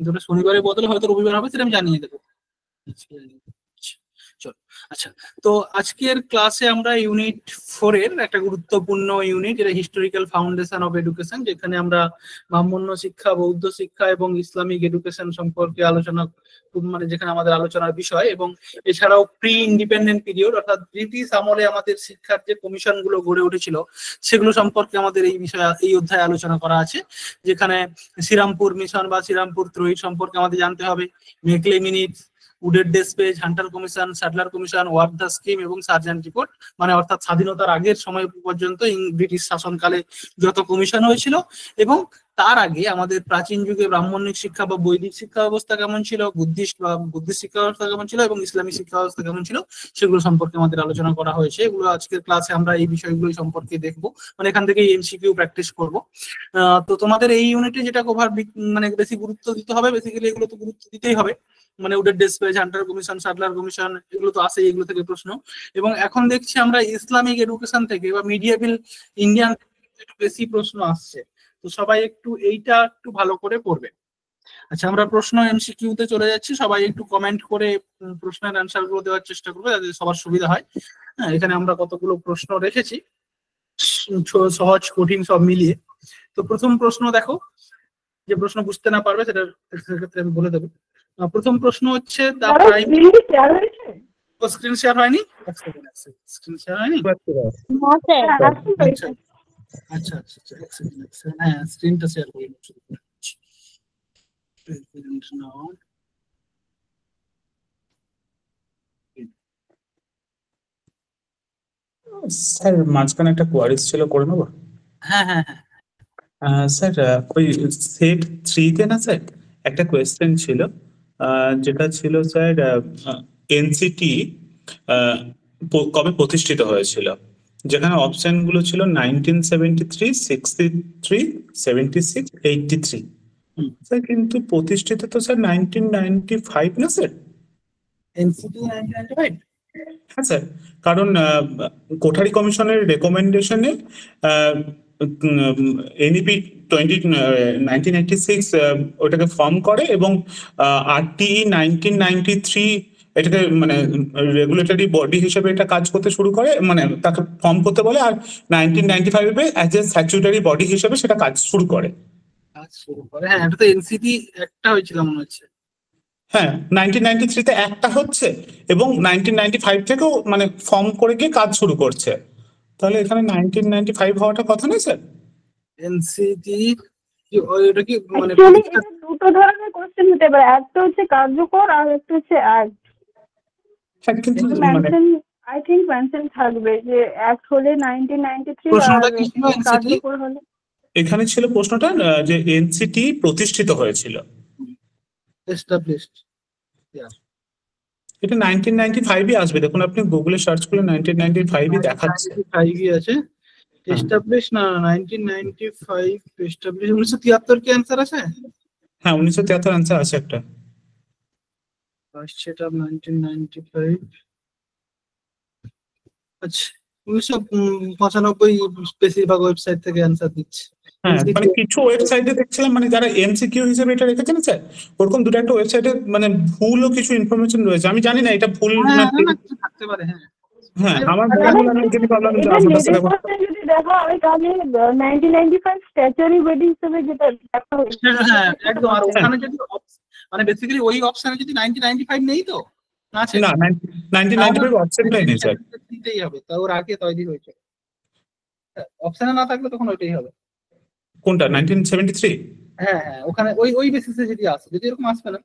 কিন্তু ওটা শনিবারের বদলে হয়তো রবিবার হবে, সেটা আমি জানিয়ে দেবো। চলো, আচ্ছা, তো আজকের ক্লাসে আমরা ইউনিট 4 এর একটা গুরুত্বপূর্ণ ইউনিট, যেটা হিস্টোরিক্যাল ফাউন্ডেশন অফ এডুকেশন, যেখানে আমরা ব্রাহ্মণ্য শিক্ষা, বৌদ্ধ শিক্ষা এবং ইসলামিক এডুকেশন সম্পর্কে আলোচনা, মানে যেখানে আমাদের আলোচনার বিষয়, এবং এছাড়াও প্রি ইন্ডিপেন্ডেন্ট পিরিয়ড অর্থাৎ ব্রিটিশ আমলে আমাদের শিক্ষার যে কমিশন গুলো গড়ে উঠেছিল সেগুলো সম্পর্কে আমাদের এই বিষয়ে এই অধ্যায়ে আলোচনা করা আছে, যেখানে শ্রীরামপুর মিশন বা শ্রীরামপুর ত্রয়ী সম্পর্কে আমাদের জানতে হবে, মেকলে মিনিট, উডের despatch, Hunter commission, Sadler commission, Wardha scheme এবং সার্জেন্ট রিপোর্ট, মানে অর্থাৎ স্বাধীনতার আগের সময় পর্যন্ত ব্রিটিশ শাসনকালে যত কমিশন হয়েছিল, এবং তার আগে আমাদের প্রাচীন যুগে ব্রাহ্মণিক শিক্ষা বা বৈদিক শিক্ষা ব্যবস্থা কেমন ছিল, বুদ্ধিস্ট শিক্ষা ব্যবস্থা কেমন ছিল এবং ইসলামিক শিক্ষা ব্যবস্থা কেমন ছিল, সেগুলো সম্পর্কে আমাদের আলোচনা করা হয়েছে। এগুলো আজকের ক্লাসে আমরা এই বিষয়গুলো সম্পর্কে দেখবো, মানে এখান থেকে এমসিকিউ প্র্যাকটিস করব। তো তোমাদের এই ইউনিটে যেটা মানে বেশি গুরুত্ব দিতে হবে, বেসিক্যালি এগুলো তো গুরুত্ব দিতেই হবে, মানে উডের ডেসপেজ, হান্টার কমিশন, সাডলার কমিশন, এগুলো তো আসেই, এগুলো থেকে প্রশ্ন। এবং এখন দেখছি আমরা ইসলামিক এডুকেশন থেকে বা মিডিয়েভেল ইন্ডিয়ান একটু বেশি প্রশ্ন আসছে, তো সবাই একটু এইটা একটু ভালো করে পড়বে। আচ্ছা, আমরা প্রশ্ন এমসিকিউ তে চলে যাচ্ছি, সবাই একটু কমেন্ট করে প্রশ্নের অ্যান্সার গুলো দেওয়ার চেষ্টা করবে যাতে সবার সুবিধা হয়। হ্যাঁ, এখানে আমরা কতগুলো প্রশ্ন রেখেছি, সহজ কঠিন সব মিলিয়ে। তো প্রথম প্রশ্ন দেখো, যে প্রশ্ন বুঝতে না পারবে সেক্ষেত্রে আমি বলে দেবো। প্রথম প্রশ্ন হচ্ছে, স্ক্রিন শেয়ার হয়নি? স্ক্রিন শেয়ার হয়নি? আচ্ছা আচ্ছা আচ্ছা, হ্যাঁ স্ক্রিনটা শেয়ার করে স্যার মাঝখানে একটা কোয়ারিজ ছিল, করে নেবো? হ্যাঁ হ্যাঁ হ্যাঁ স্যার ওই সেট 3-তে না স্যার একটা কোয়েশ্চেন ছিল, যেটা ছিল স্যার এনসিটি কবে প্রতিষ্ঠিত হয়েছিল, যেখানে অপশন গুলো ছিল 1973, 63, 76, 83। স্যার কিন্তু প্রতিষ্ঠিত তো স্যার 1995 না স্যার? এনসিটি 1995? হ্যাঁ স্যার, কারণ কোঠারি কমিশনের রেকমেন্ডেশনে এনইপি 1986 ওটাকে ফর্ম করে, এবং আরটিই 1993 এটাকে মানে রেগুলেটরি বডি হিসেবে এটা কাজ করতে শুরু করে, মানে তাকে ফর্ম করতে বলে, আর 1995 অ্যাজ এ স্ট্যাচুটারি বডি হিসেবে সেটা কাজ শুরু করে। হ্যাঁ, এটা তো এনসিটি একটা হয়েছিল মনে হচ্ছে। হ্যাঁ, 1993-তে একটা হচ্ছে এবং 1995 থেকেও মানে ফর্ম করে গিয়ে কাজ শুরু করছে, তাহলে এখানে 1995 হওয়াটা কথা না স্যার? এনসিটি এটা কি মানে দুটো ধরনের কোশ্চেন হতে পারে, একটা হচ্ছে কার্যকর আর একটা হচ্ছে অ্যাক্ট। কিন্তু আই থিংক মেনশন থাকবে যে অ্যাক্ট হলে 1993 প্রশ্নটা কি ছিল? কার্যকর হলে এখানে ছিল প্রশ্নটা যে এনসিটি প্রতিষ্ঠিত হয়েছিল, এস্টাবলিশড, এটা 1995-ই আসবে, দেখুন আপনি গুগলে সার্চ করলে 1995-ই দেখাচ্ছে। 95-ই আছে। এস্টাবলিশ না 1995, এস্টাবলিশ 1973 কি অ্যানসার আছে? হ্যাঁ 1973 অ্যানসার আছে একটা। First setup 1995। আচ্ছা, 1995 বেশিরভাগ ওয়েবসাইট থেকে অ্যানসার দিচ্ছে। হ্যাঁ, মানে কিছু ওয়েবসাইটে দেখছিলাম মানে যারা এমসিকিউ হিসেবে এটা রেখেছেন স্যার, ওরকম দুটো একটা ওয়েবসাইটে মানে ভুলও কিছু ইনফরমেশন রয়েছে, আমি জানি না এটা ভুল না থাকতে পারে। হ্যাঁ হ্যাঁ, আমার যদি দেখো আমি কালকে 1995 স্ট্যাচুটারি বডি হিসেবে যেটা দেখা হয়েছে, হ্যাঁ একদম। আর ওখানে যদি মানে বেসিক্যালি ওই অপশনে যদি 1995 নেই তো আছে না, 1995 অপশনটাই নেই স্যার, দিতেই হবে, তো ওর আগে তৈরি হয়েছে, অপশনে না থাকলে তখন ওইটাই হবে। কোনটা 1973? হ্যাঁ হ্যাঁ, ওখানে ওই বেসিসে যদি আসে, যদি এরকম আসবে না।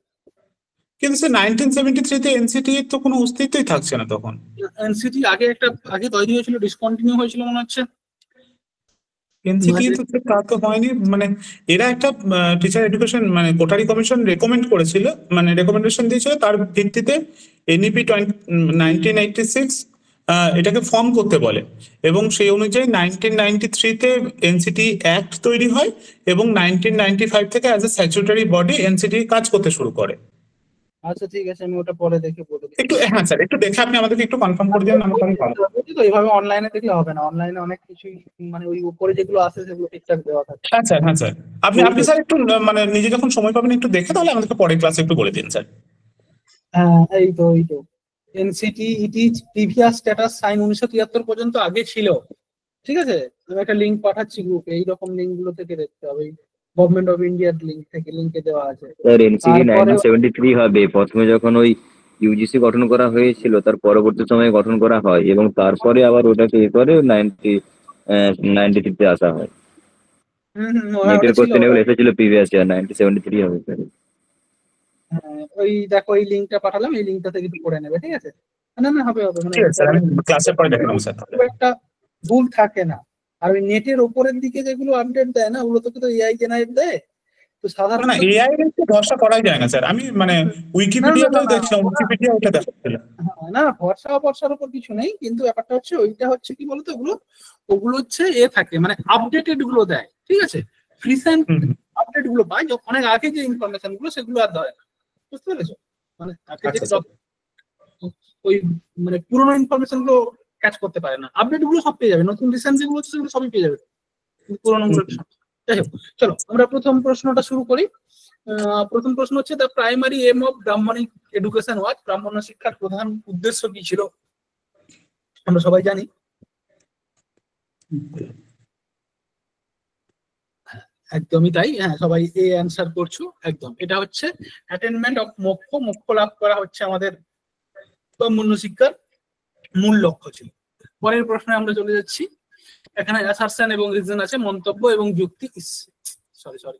কিন্তু স্যার 1973-তে এনসিটি এর তো কোনো অস্তিত্বই থাকছে না তখন। এনসিটি আগে তৈরি হয়েছিল, ডিসকন্টিনিউ হয়েছিল মনে হচ্ছে। এনসিটি তো তা তো হয়নি, মানে এরা একটা টিচার এডুকেশন মানে কোটারি কমিশন রেকমেন্ড করেছিল, মানে রেকমেন্ডেশন দিয়েছিল, তার ভিত্তিতে এনইপি 1986 এটাকে ফর্ম করতে বলে, এবং সেই অনুযায়ী 1993-তে এনসিটি অ্যাক্ট তৈরি হয়, এবং 1995 থেকে as a statutory body NCT কাজ করতে শুরু করে। আচ্ছা ঠিক আছে, আমি ওটা পরে দেখে বলে দিচ্ছি। একটু, হ্যাঁ স্যার, একটু দেখে আপনি আমাদেরকে একটু কনফার্ম করে দিন, আমাকে অনেক ভালো। তো এইভাবে অনলাইনে দেখলে হবে না, অনলাইনে অনেক কিছুই মানে ওই উপরে যেগুলো আছে সেগুলো ঠিকঠাক দেওয়া থাকে। হ্যাঁ স্যার, হ্যাঁ স্যার, আপনি স্যার একটু মানে নিজে যখন সময় পাবেন একটু দেখে তাহলে আমাদেরকে পরের ক্লাসে একটু বলে দিন স্যার। হ্যাঁ এই তো এনসিটি ইটি প্রিভিয়াস স্ট্যাটাস সাইন 1973 পর্যন্ত আগে ছিল, ঠিক আছে। আমি একটা লিঙ্ক পাঠাচ্ছি গ্রুপে, এইরকম লিঙ্ক গুলো থেকে দেখতে হবে, গভর্নমেন্ট অফ ইন্ডিয়ার লিঙ্ক থেকে, লিঙ্কে দেওয়া আছে। স্যার এনসিডি তারপরে 1973 হবে, প্রথমে যখন ওই ইউজিসি গঠন করা হয়েছিল তার পরবর্তী সময়ে গঠন করা হয় এবং তারপরে আবার ওটাকে এ করে 93 তে আসা হয়। নেটের ওটা ছিল। কোশ্চেন এগুলো এসেছিল প্রিভিয়াস ইয়ার, 1973 হবে স্যার। ওই দেখো এই লিঙ্কটা পাঠালাম, এই লিঙ্কটা থেকে একটু করে নেবে, ঠিক আছে। না না হবে হবে, মানে ঠিক আছে স্যার, আমি ক্লাসের পরে দেখে নেবো স্যার। খুব একটা ভুল থাকে না। আর ওই নেটের ওপরের দিকে যেগুলো আপডেট দেয় না, ওগুলো তো এআই জেনারেট দেয়, তো না সাধারণত এআই এর একটু ভরসা করাই যায় না স্যার, আমি মানে উইকিপিডিয়াতেও দেখছিলাম, উইকিপিডিয়া ওটা দেখাচ্ছিল। না ভরসার উপর কিছু নেই, কিন্তু ব্যাপারটা হচ্ছে ওইটা হচ্ছে কি বলতো, ওগুলো হচ্ছে থাকে, মানে আপডেটেড গুলো দেয়, ঠিক আছে। রিসেন্ট আপডেট গুলো পাই, অনেক আগে যে ইনফরমেশন গুলো সেগুলো আর দেয় না, বুঝতে পেরেছো? মানে আগে যে ওই মানে পুরোনো ইনফরমেশন গুলো ক্যাচ করতে পারে না, আপডেট গুলো সব পেয়ে যাবে, নতুন রিসেন্ট যেগুলো হচ্ছে সেগুলো সবই পেয়ে যাবে, কিন্তু পুরোনো গুলো যাই হোক। চলো আমরা প্রথম প্রশ্নটা শুরু করি। প্রথম প্রশ্ন হচ্ছে, the primary aim of Brahmanic education was, ব্রাহ্মণ্য শিক্ষার প্রধান উদ্দেশ্য কি ছিল? আমরা সবাই জানি, একদমই তাই। হ্যাঁ, সবাই এ অ্যান্সার করছো, একদম। এটা হচ্ছে অ্যাটেনমেন্ট অফ মোক্ষ, মোক্ষ লাভ করা হচ্ছে আমাদের ব্রাহ্মণ্য শিক্ষার মূল লক্ষ্য ছিল। পরের প্রশ্নে আমরা চলে যাচ্ছি। এখানে অ্যাসারশন এবং রিজন আছে, মন্তব্য এবং যুক্তি। সরি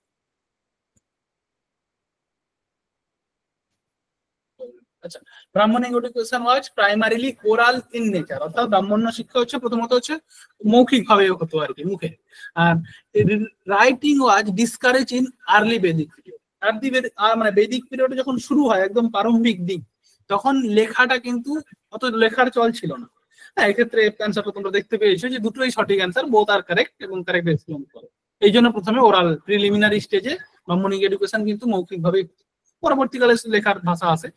আচ্ছা, ব্রাহ্মণিক education was primarily oral in nature, অর্থাৎ ব্রাহ্মণ্য শিক্ষা হচ্ছে প্রথমত হচ্ছে মৌখিক ভাবে হতো আর কি, মুখে। আর writing was discourage in early Vedic period. মানে বেদিক পিরিয়ড যখন শুরু হয়, একদম প্রারম্ভিক দিক, তখন লেখাটা কিন্তু অত লেখার চল ছিল না। হ্যাঁ, এক্ষেত্রে অ্যান্সারটা তোমরা দেখতে পেয়েছো যে দুটোই সঠিক অ্যান্সার, বোথ আর কারেক্ট এবং কারেক্ট এক্সপ্লেন করে। এই জন্য প্রথমে ওরাল প্রিলিমিনারি স্টেজে ব্রাহ্মণিক এডুকেশন কিন্তু মৌখিক ভাবে, পরবর্তীকালে লেখার ভাষা আছে।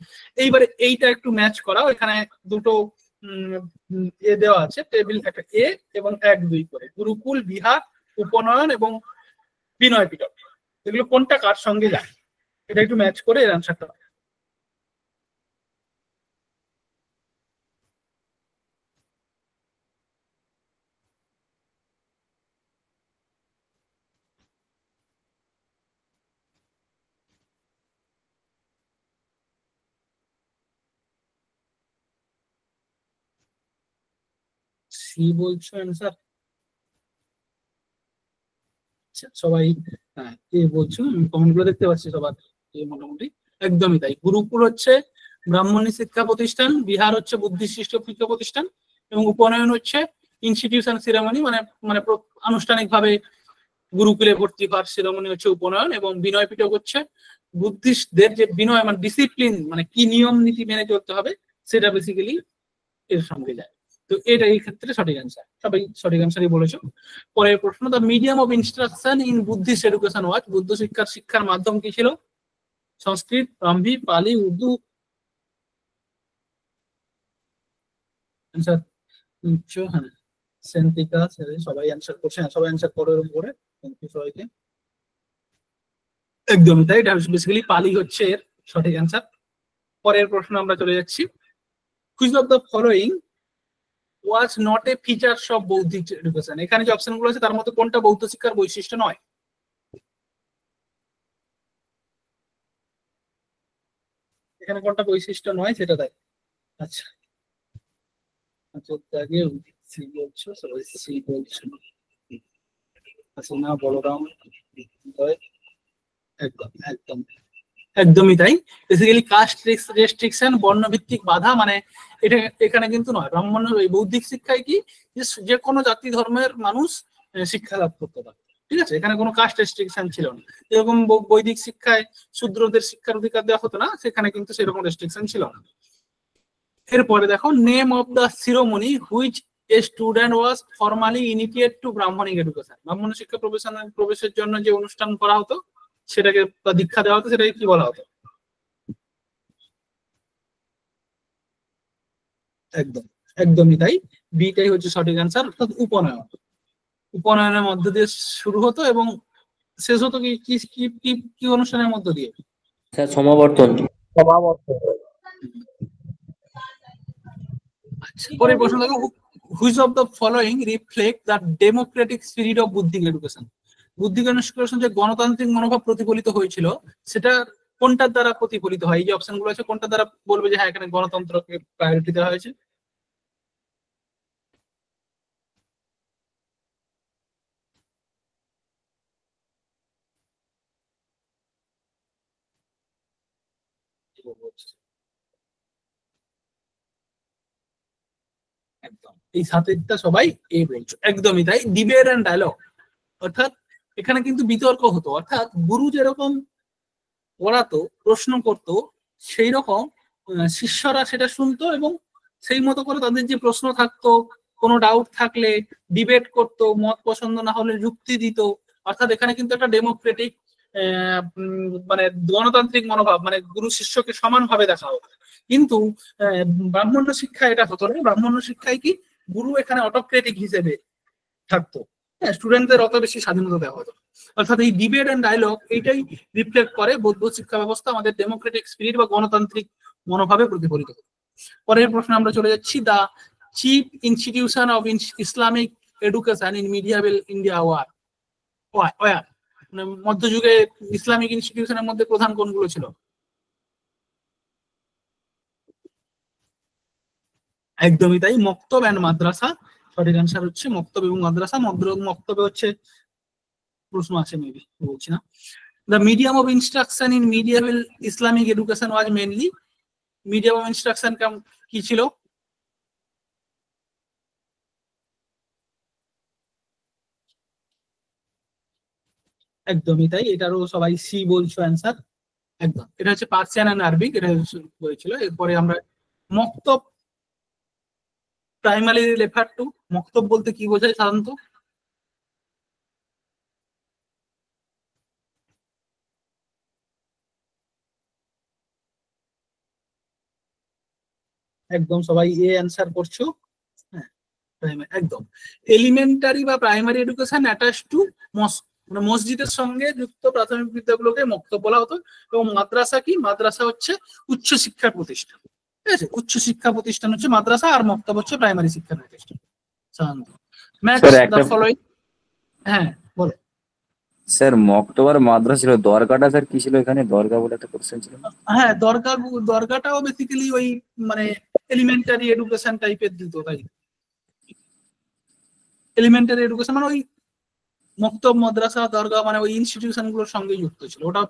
এইবারে এইটা একটু ম্যাচ করা, এখানে দুটো এ দেওয়া আছে টেবিল, একটা এ এবং 1-2 করে, গুরুকুল, বিহার, উপনয়ন এবং বিনয় পিটক, এগুলো কোনটা কার সঙ্গে যায়, এটা একটু ম্যাচ করে এর অ্যান্সারটা। সি বলছো অ্যান্সার? সবাই হ্যাঁ এ বলছো, কমেন্ট গুলো দেখতে পাচ্ছি সবার মোটামুটি একদমই তাই। গুরুকুল হচ্ছে ব্রাহ্মণী শিক্ষা প্রতিষ্ঠান, বিহার হচ্ছে বুদ্ধিস্ট শিক্ষা প্রতিষ্ঠান, এবং উপনয়ন হচ্ছে ইনস্টিটিউশন সিরামনি, মানে মানে আনুষ্ঠানিকভাবে গুরুকুলে ভর্তি হওয়ার সিরামনি হচ্ছে উপনয়ন, এবং বিনয় পিটক হচ্ছে বুদ্ধিস্টদের যে বিনয় মানে ডিসিপ্লিন, মানে কি নিয়ম নীতি মেনে চলতে হবে, সেটা বেসিক্যালি এর সঙ্গে যায়। তো এটা এই ক্ষেত্রে সঠিক অ্যান্সার, সবাই সঠিক অ্যান্সারই বলেছো। পরের প্রশ্ন, the medium of instruction in Buddhist education was, Buddha শিক্ষার মাধ্যম কি ছিল? সংস্কৃত, ব্রাহ্মী, পালি, উর্দু? অ্যান্সার নিচ্ছো? হ্যাঁ, সেন্টিকা, সবাই অ্যান্সার করছে, হ্যাঁ সবাই অ্যান্সার করো এরকম করে, থ্যাংক ইউ সবাইকে। একদমই তাই, এটা বেসিক্যালি পালি হচ্ছে এর সঠিক অ্যান্সার। পরের প্রশ্ন আমরা চলে যাচ্ছি। Which of the following was not a features of বৌদ্ধিক এডুকেশন, এখানে যে অপশন গুলো আছে তার মধ্যে কোনটা বৌদ্ধ শিক্ষার বৈশিষ্ট্য নয়? এখানে কোনটা বৈশিষ্ট্য নয় সেটা দেয়। আচ্ছা আচ্ছা, আগে সি বলছো, সবাই সি বলছো। আচ্ছা না, বলরাম, একদম একদম একদমই তাই। বেসিক্যালি কাস্ট রেস্ট্রিকশন, বর্ণভিত্তিক বাধা, মানে এটা এখানে কিন্তু নয়। ব্রাহ্মণ এই বৌদ্ধিক শিক্ষায় কি, যে কোনো জাতি ধর্মের মানুষ শিক্ষা লাভ করতে পারে, ঠিক আছে। এখানে কোনো কাস্ট রেস্ট্রিকশন ছিল না, যেরকম বৈদিক শিক্ষায় শূদ্রদের শিক্ষার অধিকার দেওয়া হতো না, সেখানে কিন্তু সেরকম রেস্ট্রিকশন ছিল না। এরপরে দেখো, name of the ceremony which a student was formally initiate to Brahmanic education, ব্রাহ্মণ শিক্ষা প্রবেশের জন্য যে অনুষ্ঠান করা হতো, সেটাকে দীক্ষা দেওয়া হতো, সেটাকে কি বলা হতো? একদম, একদমই তাই, বিটাই হচ্ছে সঠিক অ্যান্সার, অর্থাৎ উপনয়ন। উপনয়নের মধ্য দিয়ে শুরু হতো এবং শেষ হতো কি কি কি কি কি অনুষ্ঠানের মধ্য দিয়ে? স্যার সমাবর্তন। আচ্ছা, পরের প্রশ্ন দেখো, which of the following reflect the democratic spirit of Buddhic education? Buddhic education যে গণতান্ত্রিক মনোভাব প্রতিফলিত হয়েছিল, সেটা কোনটার দ্বারা প্রতিফলিত হয়? এই যে অপশন গুলো আছে, কোনটার দ্বারা বলবে যে হ্যাঁ এখানে গণতন্ত্রকে প্রায়োরিটি দেওয়া হয়েছে? একদম, এই সাতেরটা সবাই এই বলছো, একদমই তাই, ডিবেট এন্ড ডায়লগ। অর্থাৎ এখানে কিন্তু বিতর্ক হতো, অর্থাৎ গুরু যেরকম পড়াতো, প্রশ্ন করতো, সেই রকম শিষ্যরা সেটা শুনতো এবং সেই মতো করে তাদের যে প্রশ্ন থাকতো, কোনো ডাউট থাকলে ডিবেট করতো, মত পছন্দ না হলে যুক্তি দিত। অর্থাৎ এখানে কিন্তু একটা ডেমোক্রেটিক মানে গণতান্ত্রিক মনোভাব, মানে গুরু শিষ্যকে সমানভাবে দেখা হতো। কিন্তু ব্রাহ্মণ্য শিক্ষা এটা হতো না। ব্রাহ্মণ্য শিক্ষায় কি গুরু এখানে অটোক্রেটিক হিসেবে থাকতো, হ্যাঁ, স্টুডেন্টদের অত বেশি স্বাধীনতা দেওয়া হতো। অর্থাৎ এই ডিবেট এন্ড ডায়লগ এইটাই রিফ্লেক্ট করে বৌদ্ধ শিক্ষা ব্যবস্থা আমাদের ডেমোক্রেটিক স্পিরিট বা গণতান্ত্রিক মনোভাবে প্রতিফলিত হতো। পরের প্রশ্নে আমরা চলে যাচ্ছি, the chief institution of Islamic education in medieval India were, মানে মধ্যযুগে ইসলামিক ইনস্টিটিউশনের মধ্যে প্রধান কোনগুলো ছিল? একদমই তাই, মক্তব এন্ড মাদ্রাসা। সঠিক অ্যান্সার হচ্ছে মক্তব এবং মাদ্রাসা। মক্তবে হচ্ছে প্রশ্ন আছে মেবি, বলছি না। The medium of instruction in medieval Islamic education was mainly, medium of instruction কি ছিল? একদমই তাই, এটারও সবাই সি বলছো অ্যান্সার। একদম, এটা হচ্ছে পার্সিয়ান এন্ড আরবিক, এটা বলেছিল। এরপরে আমরা মক্তব প্রাইমারি রেফার টু, মক্তব বলতে কি বোঝায় সাধারণত? একদম, সবাই এ অ্যান্সার করছো। হ্যাঁ, একদম, এলিমেন্টারি বা প্রাইমারি এডুকেশন অ্যাটাচ টু মস্ক, মানে মসজিদের সঙ্গে যুক্ত প্রাথমিক বিদ্যাগুলোকে মক্তব বলা হতো। এবং মাদ্রাসা কি? মাদ্রাসা হচ্ছে উচ্চ শিক্ষা প্রতিষ্ঠান, ঠিক আছে? উচ্চ শিক্ষা প্রতিষ্ঠান হচ্ছে মাদ্রাসা, আর মক্তব হচ্ছে প্রাইমারি শিক্ষা প্রতিষ্ঠান সাধারণত। Match the following. হ্যাঁ বলো। স্যার মক্তব আর মাদ্রাসা ছিল, দরগাটা স্যার কি ছিল এখানে? দরগা বলে একটা কোশ্চেন ছিল না? হ্যাঁ, দরগাটাও বেসিক্যালি ওই মানে এলিমেন্টারি এডুকেশন টাইপের দিত, তাই এলিমেন্টারি এডুকেশন মানে ওই মক্তব, মাদ্রাসা, দরগা মানে ওই ইনস্টিটিউশন গুলোর সঙ্গে যুক্ত ছিল। ওটা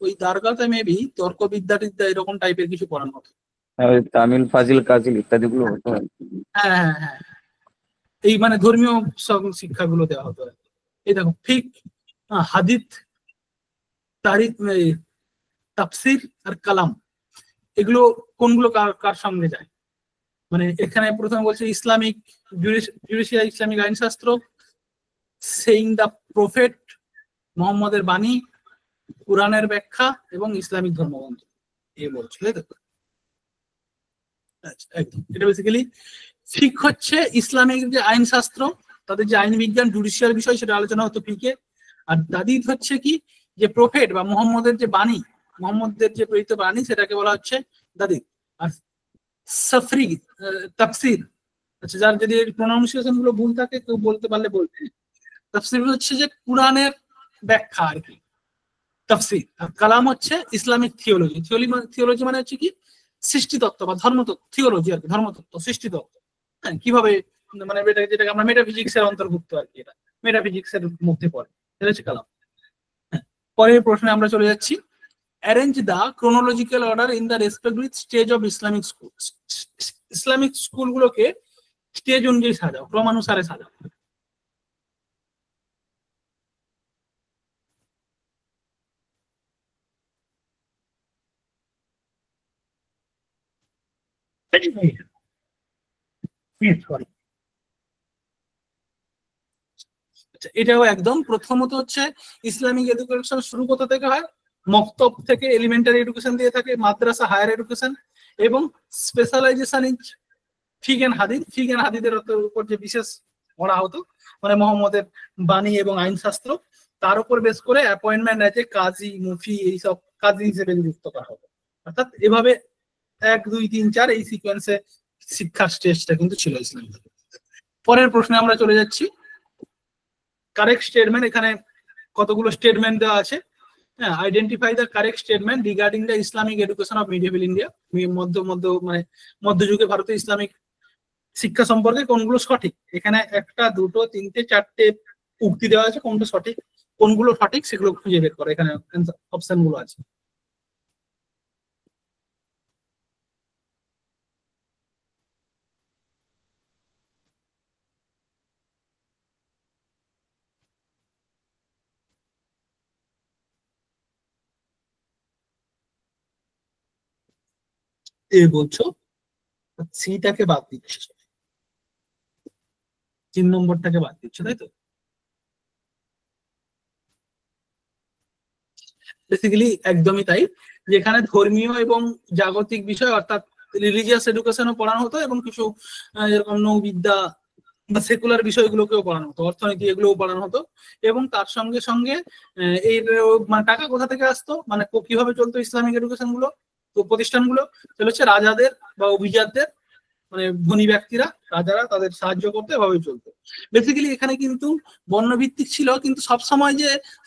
ওই দরগাতে মেবি তর্কবিদ্যা টিদ্যা এরকম টাইপের কিছু পড়ানো হতো। হ্যাঁ, ওই তামিল ফাজিল কাজিল ইত্যাদি গুলো হতো। হ্যাঁ হ্যাঁ হ্যাঁ, এই মানে ধর্মীয় শিক্ষাগুলো দেওয়া হতো। এই দেখো, ঠিক হাদিস, তারিখ, তাফসির আর কালাম, এগুলো কোনগুলো কার সঙ্গে যায়? মানে এখানে প্রথমে বলছে ইসলামিক জুডিশিয়াল, ইসলামিক আইনশাস্ত্র, সেইং দা প্রফেট, মোহাম্মদের বাণী, কুরআনের ব্যাখ্যা এবং ইসলামিক ধর্মগ্রন্থ, এই বলছে, তাই তো? আচ্ছা, একদম, এটা বেসিক্যালি ফিক হচ্ছে ইসলামিক যে আইনশাস্ত্র, তাদের যে আইন বিজ্ঞান, জুডিশিয়াল বিষয়, সেটা আলোচনা হতো ফিকে। আর দাদিদ হচ্ছে কি, যে প্রফেট বা মোহাম্মদের যে বাণী, মোহাম্মদের যে প্রেরিত বাণী, সেটাকে বলা হচ্ছে দাদিদ। আর সাফরি, তাফসির, আচ্ছা, যার যদি প্রোনাউন্সিয়েশন গুলো ভুল থাকে কেউ বলতে পারলে বলবে। তাফসির হচ্ছে যে কুরআনের ব্যাখ্যা আর কি, তাফসির। আর কালাম হচ্ছে ইসলামিক থিওলজি। থিওলজি মানে হচ্ছে কি সৃষ্টিতত্ত্ব বা ধর্মতত্ত্ব, থিওলজি আর কি, ধর্মতত্ত্ব, সৃষ্টিতত্ত্ব। হ্যাঁ, কিভাবে মানে যেটাকে আমরা মেটাফিজিক্স এর অন্তর্ভুক্ত আর কি, এটা মেটাফিজিক্স এর মধ্যে পড়ে, এটা হচ্ছে কালাম। হ্যাঁ, পরের প্রশ্নে আমরা চলে যাচ্ছি, arrange the chronological order in the respective stage of Islamic school. Islamic স্কুলগুলোকে স্টেজ অনুযায়ী সাজাও, ক্রমানুসারে সাজাও। সরি, এটাও একদম। প্রথমত হচ্ছে ইসলামিক এডুকেশন শুরু কোথা থেকে হয়? মক্তব থেকে এলিমেন্টারি এডুকেশন দিয়ে থাকে, মাদ্রাসা হায়ার এডুকেশন, এবং স্পেশালাইজেশন ইন ফিক এন্ড হাদিস, ফিক এন্ড হাদিসের উপর যে বিশেষ পড়া হতো, মানে মোহাম্মদের বাণী এবং আইনশাস্ত্র, তার উপর বেস করে অ্যাপয়েন্টমেন্ট আছে কাজী, মুফতি এইসব কাজী হিসেবে নিযুক্ত করা হতো। অর্থাৎ এভাবে 1 2 3 4 এই সিকোয়েন্সে শিক্ষার স্টেজটা কিন্তু ছিল ইসলাম। পরের প্রশ্নে আমরা চলে যাচ্ছি। কারেক্ট স্টেটমেন্ট, এখানে কতগুলো স্টেটমেন্ট দেওয়া আছে। হ্যাঁ, identify the correct statement regarding the Islamic education of medieval India. মধ্যযুগে ভারতের ইসলামিক শিক্ষা সম্পর্কে কোনগুলো সঠিক। এখানে 1 2 3 4টে উক্তি দেওয়া আছে, কোনটা সঠিক কোনগুলো সঠিক সেগুলো খুঁজে বের করে, এখানে অপশন গুলো আছে। বলছো সিটাকে বাদ দিচ্ছে, 3 নম্বরটাকে বাদ দিচ্ছে, তাই তো? বেসিক্যালি একদমই তাই, যেখানে ধর্মীয় এবং জাগতিক বিষয় অর্থাৎ রিলিজিয়াস এডুকেশনও পড়ানো হতো এবং কিছু যেরকম নৌবিদ্যা বা সেকুলার বিষয়গুলোকেও পড়ানো হতো, অর্থনীতি এগুলোও পড়ানো হতো। এবং তার সঙ্গে সঙ্গে এই মানে টাকা কোথা থেকে আসতো, মানে কিভাবে চলতো ইসলামিক এডুকেশন গুলো, প্রতিষ্ঠানগুলো, সেটা হচ্ছে রাজাদের বা অভিজাতদের, মানে ধনী ব্যক্তিরা, রাজারা তাদের সাহায্য করতে এভাবেই চলতো। বেসিক্যালি এখানে কিন্তু বর্ণভিত্তিক ছিল, কিন্তু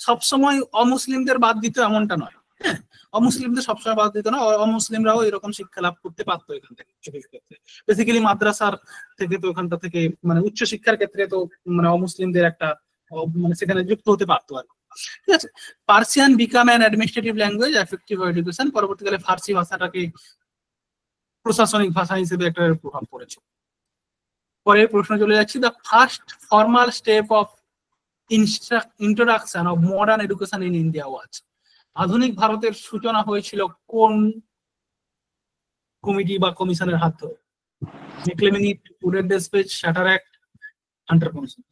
সবসময় অমুসলিমদের বাদ দিত এমনটা নয়। হ্যাঁ, অমুসলিমদের সবসময় বাদ দিত না, অমুসলিমরাও এরকম শিক্ষা লাভ করতে পারতো এখান থেকে। বেসিক্যালি মাদ্রাসার থেকে তো ওখানটা থেকে মানে উচ্চ শিক্ষার ক্ষেত্রে তো মানে অমুসলিমদের একটা মানে সেখানে যুক্ত হতে পারতো আর। ঠিক আছে, Persian become an administrative language effective education. পরবর্তীকালে ফার্সি ভাষাটাকে প্রশাসনিক ভাষা হিসেবে একটা প্রভাব পড়েছে। পরের প্রশ্ন চলে যাচ্ছি। The first formal step of introduction of modern education in India was. আধুনিক ভারতের সূচনা হয়েছিল কোন কমিটি বা কমিশনের হাত ধরে? Macaulay minute, Wood's despatch, charter act, Hunter commission.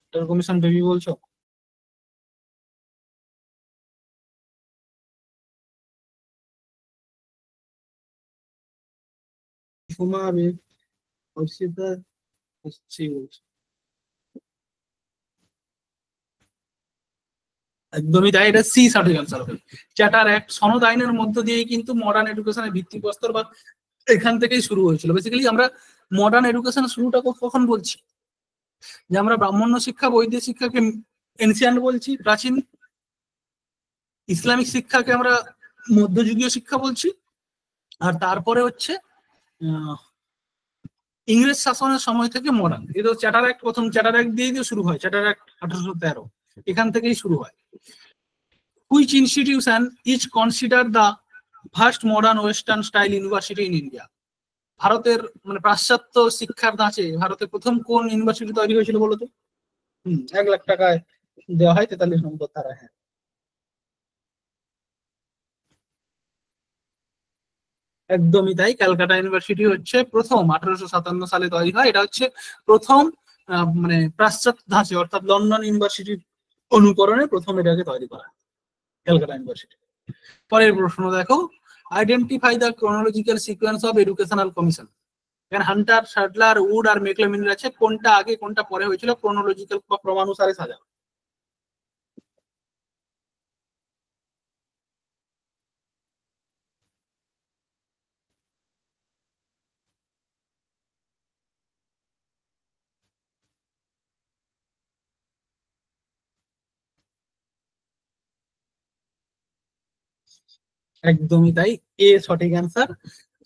Hunter commission baby বলছো? ঘুমাবে অর্ষিতা হচ্ছে বলছে। একদমই তাই, এটা সি সঠিক আনসার হবে। চ্যাটার অ্যাক্ট, সনদ আইনের মধ্য দিয়ে কিন্তু মডার্ন এডুকেশনের ভিত্তিপ্রস্তর বা এখান থেকেই শুরু হয়েছিল। বেসিক্যালি আমরা মডার্ন এডুকেশন শুরুটা কখন বলছি, যে আমরা ব্রাহ্মণ্য শিক্ষা, বৈদিক শিক্ষাকে এনসিয়েন্ট বলছি, প্রাচীন। ইসলামিক শিক্ষাকে আমরা মধ্যযুগীয় শিক্ষা বলছি। আর তারপরে হচ্ছে ইংরেজ শাসনের সময় থেকে মডার্ন। এটা চ্যাটার অ্যাক্ট, প্রথম চ্যাটার অ্যাক্ট দিয়ে শুরু হয়। চ্যাটার অ্যাক্ট 1813, এখান থেকেই শুরু হয়। Which institution is consider the first modern western style university in India? ভারতের মানে পাশ্চাত্য শিক্ষার ধাঁচে ভারতের প্রথম কোন ইউনিভার্সিটি তৈরি হয়েছিল বলো তো? 1 লাখ টাকায় দেওয়া হয় 43 নম্বর ধারা। হ্যাঁ, একদমই তাই, ক্যালকাটা ইউনিভার্সিটি হচ্ছে প্রথম 1857 সালে তৈরি হয়। এটা হচ্ছে প্রথম মানে পাশ্চাত্য ধাঁচে অর্থাৎ লন্ডন ইউনিভার্সিটির অনুকরণে প্রথম এটাকে তৈরি করা, ক্যালকাটা ইউনিভার্সিটি। পরের প্রশ্ন দেখো। Identify the chronological sequence of educational commission. এখানে হান্টার, শাটলার, উড আর মেকলেমিনির আছে, কোনটা আগে কোনটা পরে হয়েছিল ক্রোনোলজিক্যাল বা ক্রমানুসারে সাজাও। একদমই তাই, এ সঠিক অ্যান্সার।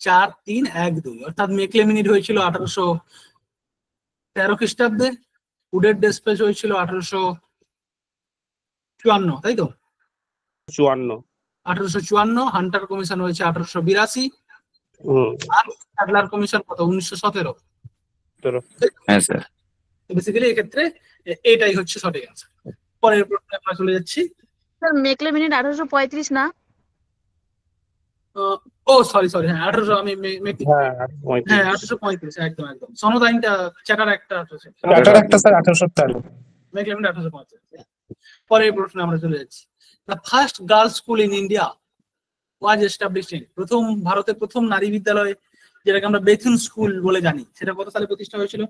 4 3 1 2, অর্থাৎ মেকলেমিনির হয়েছিল 1813 খ্রিস্টাব্দে, উডের ডেসপেচ হয়েছিল 1854, তাই তো? 1854। হান্টার কমিশন হয়েছে 1882। আর শাটলার কমিশন কত? 1917। হ্যাঁ স্যার। বেসিক্যালি এক্ষেত্রে এটাই হচ্ছে সঠিক অ্যান্সার। পরের প্রশ্নে আমরা চলে যাচ্ছি। স্যার মেকলেমিনির 1835 না? ও সরি, হ্যাঁ 1800, আমি হ্যাঁ 1835, একদম একদম। সনদ আইনটা চ্যাটার একটা আছে, চ্যাটার একটা স্যার 1813। মেকলেমিনি 1835। পরের প্রশ্নে আমরা চলে যাচ্ছি। The first girls school in India was established in, প্রথম ভারতের প্রথম নারী বিদ্যালয় যেটাকে আমরা বেথুন স্কুল বলে জানি, সেটা কত সালে প্রতিষ্ঠা হয়েছিল?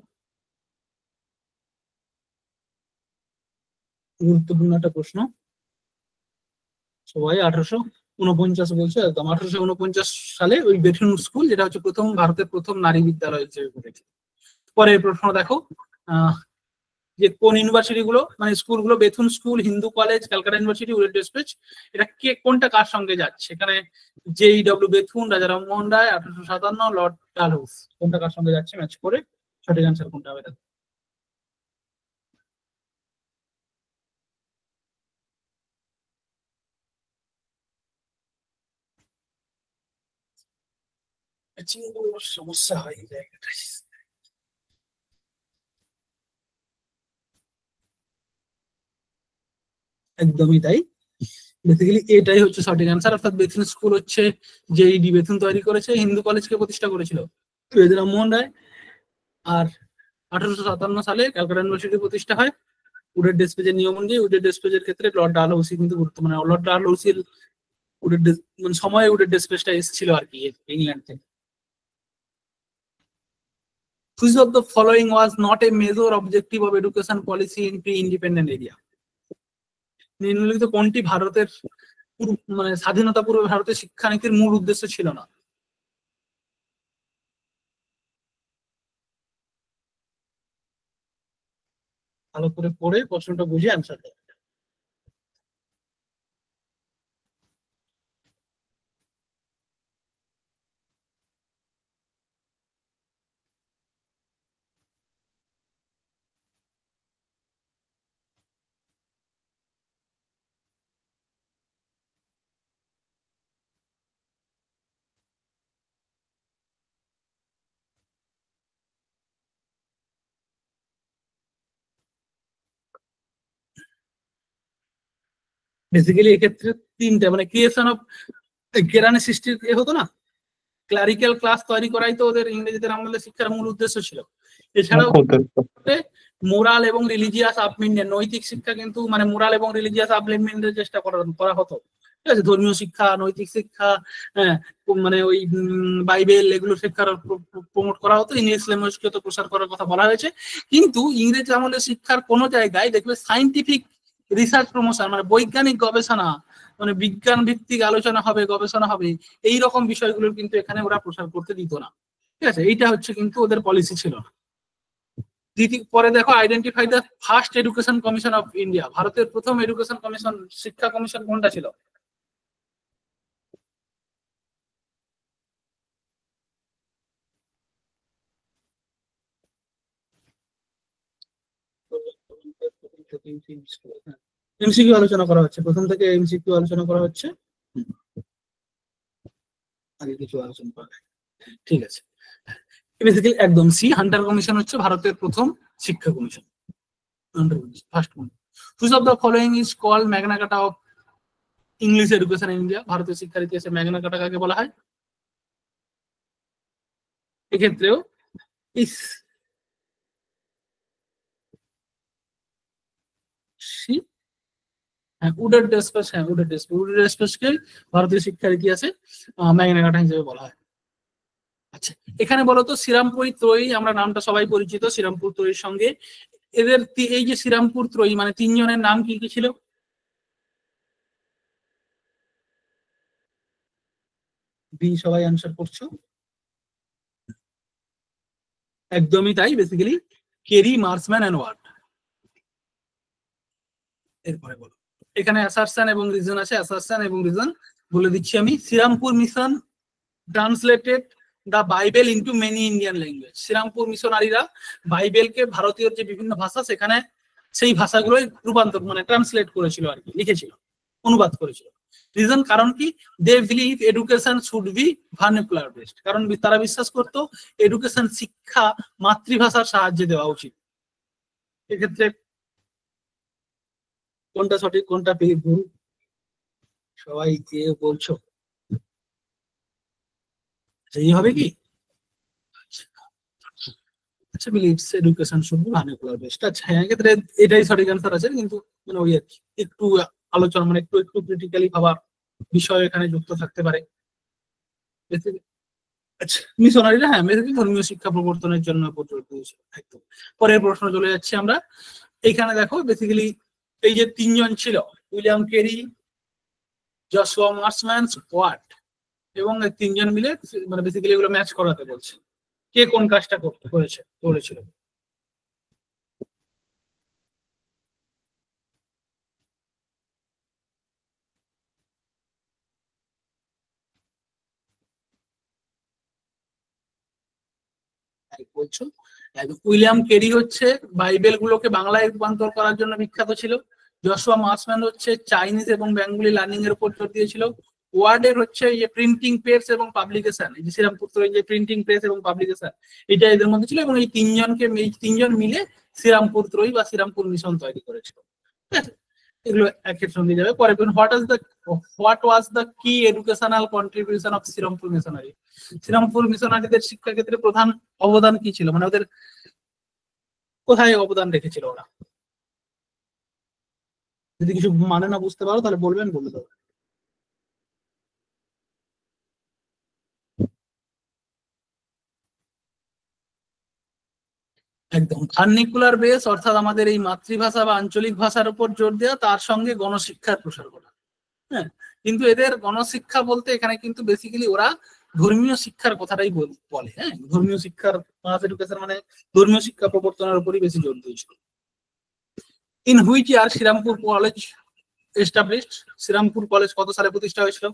গুরুত্বপূর্ণ একটা প্রশ্ন। সবাই 1849 বলছে, একদম 1849 সালে ওই বেথুন স্কুল, যেটা হচ্ছে প্রথম ভারতের প্রথম নারী বিদ্যালয় হিসেবে গড়েছে। পরের প্রশ্ন দেখো, যে কোন ইউনিভার্সিটি গুলো মানে স্কুলগুলো, Bethune school, Hindu college, Calcutta university, William space, এটা কে কোনটা কার সঙ্গে যাচ্ছে? এখানে জে.ই.ডব্লিউ বেথুন, রাজা রামমোহন রায়, 1857, লর্ড ডালহৌস, কোনটা কার সঙ্গে যাচ্ছে ম্যাচ করে সঠিক অ্যান্সার কোনটা হবে? সমস্যা হয় এই জায়গাটায়। একদমই তাই, বেসিক্যালি এটাই হচ্ছে সঠিক অ্যান্সার। অর্থাৎ বেথুন স্কুল হচ্ছে জে.ই.ডি বেথুন তৈরি করেছে, হিন্দু কলেজকে প্রতিষ্ঠা করেছিল রাজা রামমোহন রায়, আর 1857 সালে ক্যালকাটা ইউনিভার্সিটি প্রতিষ্ঠা হয় উডেড ডেসপেজের নিয়ম অনুযায়ী। উডেড ডেসপেজের ক্ষেত্রে লর্ড ডালহৌসি কিন্তু গুরুত্ব, মানে লর্ড ডালহৌসির মানে সময়ে উডেড ডেসপেজটা এসেছিল আর কি ইংল্যান্ড থেকে। Which of the following was not a major objective of education policy in pre-independent area? নিম্নলিখিত কোনটি ভারতের মানে স্বাধীনতা পূর্বে ভারতের শিক্ষানীতির মূল উদ্দেশ্য ছিল না? ভালো করে পড়ে প্রশ্নটা বুঝে অ্যান্সার দেয়। বেসিক্যালি এক্ষেত্রে তিনটা, মানে ক্রিয়েশন অফ কেরানি সৃষ্টির হতো না, ক্লারিক্যাল ক্লাস তৈরি করাই তো ওদের ইংরেজিদের আমলে শিক্ষার মূল উদ্দেশ্য ছিল। এছাড়াও মোরাল এবং রিলিজিয়াস আপলিফমেন্ট, নৈতিক শিক্ষা কিন্তু মানে মোরাল এবং রিলিজিয়াস আপলিফমেন্টের চেষ্টা করা হতো, ঠিক আছে, ধর্মীয় শিক্ষা, নৈতিক শিক্ষা, হ্যাঁ, মানে ওই বাইবেল এগুলো শিক্ষার প্রমোট করা হতো, ইংলিশ ল্যাঙ্গুয়েজকে তো প্রসার করার কথা বলা হয়েছে। কিন্তু ইংরেজ আমলে শিক্ষার কোনো জায়গায় দেখবে সায়েন্টিফিক রিসার্চ প্রমোশন, মানে বৈজ্ঞানিক গবেষণা, মানে বিজ্ঞান ভিত্তিক আলোচনা হবে, গবেষণা হবে, এই রকম বিষয়গুলো কিন্তু এখানে ওরা প্রসার করতে দিত না, ঠিক আছে, এইটা হচ্ছে কিন্তু ওদের পলিসি ছিল না। পরে দেখো, identify the first education commission of India, ভারতের প্রথম এডুকেশন কমিশন, শিক্ষা কমিশন কোনটা ছিল? এমসিকিউ আলোচনা করা হচ্ছে, প্রথম থেকে এমসিকিউ আলোচনা করা হচ্ছে, আগে কিছু আলোচনা করা, ঠিক আছে। বেসিক্যালি একদম সি, হান্টার কমিশন হচ্ছে ভারতের প্রথম শিক্ষা কমিশন, first one. Which of the following is called Magna Carta of English education in India, ভারতীয় শিক্ষার ইতিহাসে ম্যাগনা কার্টা কাকে বলা হয়? এক্ষেত্রেও উডেড ডেসপেজ, হ্যাঁ উডেড ডেসপেজকে ভারতীয় শিক্ষার ইতিহাসে ম্যাগনা কার্টা হিসেবে বলা হয়। আচ্ছা, এখানে বলতো শ্রীরামপুর ত্রয়ী, আমরা নামটা সবাই পরিচিত শ্রীরামপুর ত্রয়ীর সঙ্গে, এদের এই যে শ্রীরামপুর ত্রয়ী মানে তিনজনের নাম কি কি ছিল? সবাই অ্যান্সার করছো? একদমই তাই, basically Carey, Marshman and Ward. এরপরে বলো, এখানে অ্যাসারশন এবং রিজন আছে, অ্যাসারশন এবং রিজন বলে দিচ্ছি আমি। Serampore mission translated the Bible into many Indian language, Serampore মিশনারিরা বাইবেলকে ভারতীয় যে বিভিন্ন ভাষা সেখানে সেই ভাষাগুলোই রূপান্তর মানে ট্রান্সলেট করেছিল আর কি, লিখেছিল, অনুবাদ করেছিল। রিজন, কারণ কি? They believe education should be vernacular based, কারণ তারা বিশ্বাস করতো এডুকেশন শিক্ষা মাতৃভাষার সাহায্যে দেওয়া উচিত। এক্ষেত্রে কোনটা সঠিক কোনটা ভুল সবাই কে বলছো? এই হবে কি? আচ্ছা, believes education should be vernacular based. আচ্ছা, হ্যাঁ, এক্ষেত্রে এটাই সঠিক অ্যান্সার আছে, কিন্তু মানে ওই আর কি একটু আলোচনা মানে একটু ক্রিটিক্যালি ভাবা বিষয় এখানে যুক্ত থাকতে পারে। আচ্ছা, মিশনারিরা হ্যাঁ বেসিক্যালি ধর্মীয় শিক্ষা প্রবর্তনের জন্য জোর দিয়েছিল। একদম। পরের প্রশ্ন চলে যাচ্ছি আমরা। এইখানে দেখো বেসিক্যালি এই যে তিনজন ছিল, William Carey, Joshua Marshman, Ward, এবং এই তিনজন মিলে মানে বেসিক্যালি এগুলো ম্যাচ করাতে বলছে, কে কোন কাজটা করেছিল। বলছো উইলিয়াম কেরি হচ্ছে বাইবেল গুলোকে বাংলায় রূপান্তর করার জন্য বিখ্যাত ছিল। জশুয়া মার্সম্যান হচ্ছে চাইনিজ এবং বেঙ্গলি লার্নিং এর উপর জোর দিয়েছিল। ওয়ার্ডের হচ্ছে এই যে প্রিন্টিং প্রেস এবং পাবলিকেশন, এই যে শ্রীরামপুর এই যে প্রিন্টিং প্রেস এবং পাবলিকেশন, এটা এদের মধ্যে ছিল, এবং এই তিনজন মিলে শ্রীরামপুর ত্রয়ী বা শ্রীরামপুর মিশন তৈরি করেছিল। ঠিক আছে, এগুলো একের সঙ্গে যাবে। পরে হোয়াট ওয়াজ দ্য কি educational contribution of Serampore missionary? Serampore মিশনারিদের শিক্ষা ক্ষেত্রে প্রধান অবদান কি ছিল, মানে ওদের কোথায় অবদান রেখেছিল ওরা? যদি কিছু মানে না বুঝতে পারো তাহলে বলবেন, বলে দেবো। একদম ভার্নিকুলার বেস, অর্থাৎ আমাদের এই মাতৃভাষা বা আঞ্চলিক ভাষার উপর জোর দেওয়া, তার সঙ্গে গণশিক্ষার প্রসার করা। হ্যাঁ, কিন্তু এদের গণশিক্ষা বলতে এখানে কিন্তু বেসিক্যালি ওরা ধর্মীয় শিক্ষার কথাটাই বলে। হ্যাঁ, ধর্মীয় শিক্ষার মাস এডুকেশন মানে ধর্মীয় শিক্ষা প্রবর্তনের উপরই বেশি জোর দিয়েছিল। In which year Serampore college established? Serampore college কত সালে প্রতিষ্ঠা হয়েছিল?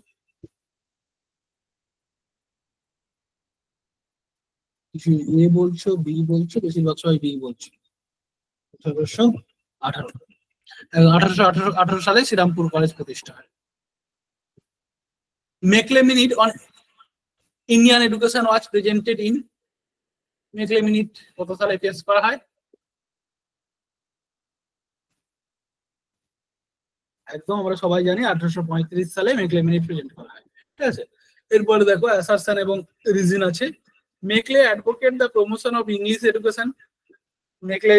কিছু এ বলছো, বি বলছো, বেশিরভাগ সবাই বি বলছো। 1818 সালে শ্রীরামপুর কলেজ প্রতিষ্ঠা হয়। Macaulay minute on Indian education was presented in? Macaulay minute কত সালে পেশ করা হয়? একদম আমরা সবাই জানি 1835 সালে মেকলে মিনিট প্রেজেন্ট করা হয়। ঠিক আছে, এরপরে দেখো অ্যাসারশন এবং রিজন আছে। Macaulay advocate the promotion of English education. Macaulay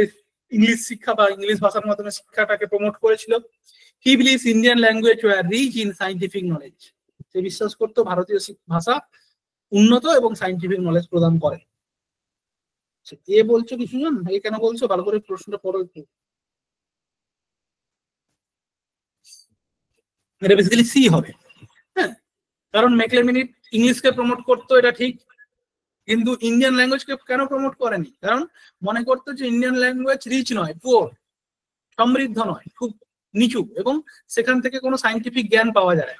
English শিক্ষা বা ইংলিশ ভাষার মাধ্যমে শিক্ষাটাকে প্রমোট করেছিল। He believes Indian language were rich in scientific knowledge. সে বিশ্বাস করতো ভারতীয় ভাষা উন্নত এবং সায়েন্টিফিক নলেজ প্রদান করে। এ বলছো কিছু জন, এ কেন বলছো? ভালো করে প্রশ্নটা পড়ো একটু। এটা বেসিক্যালি সি হবে। হ্যাঁ, কারণ মেকলে মিনিট ইংলিশকে প্রমোট করতো, এটা ঠিক, কিন্তু ইন্ডিয়ান ল্যাঙ্গুয়েজকে কেন প্রমোট করেনি? কারণ মনে করতো যে ইন্ডিয়ান ল্যাঙ্গুয়েজ রিচ নয়, পুয়ার, সমৃদ্ধ নয়, খুব নিচু, এবং সেখান থেকে কোনো সায়েন্টিফিক জ্ঞান পাওয়া যায়।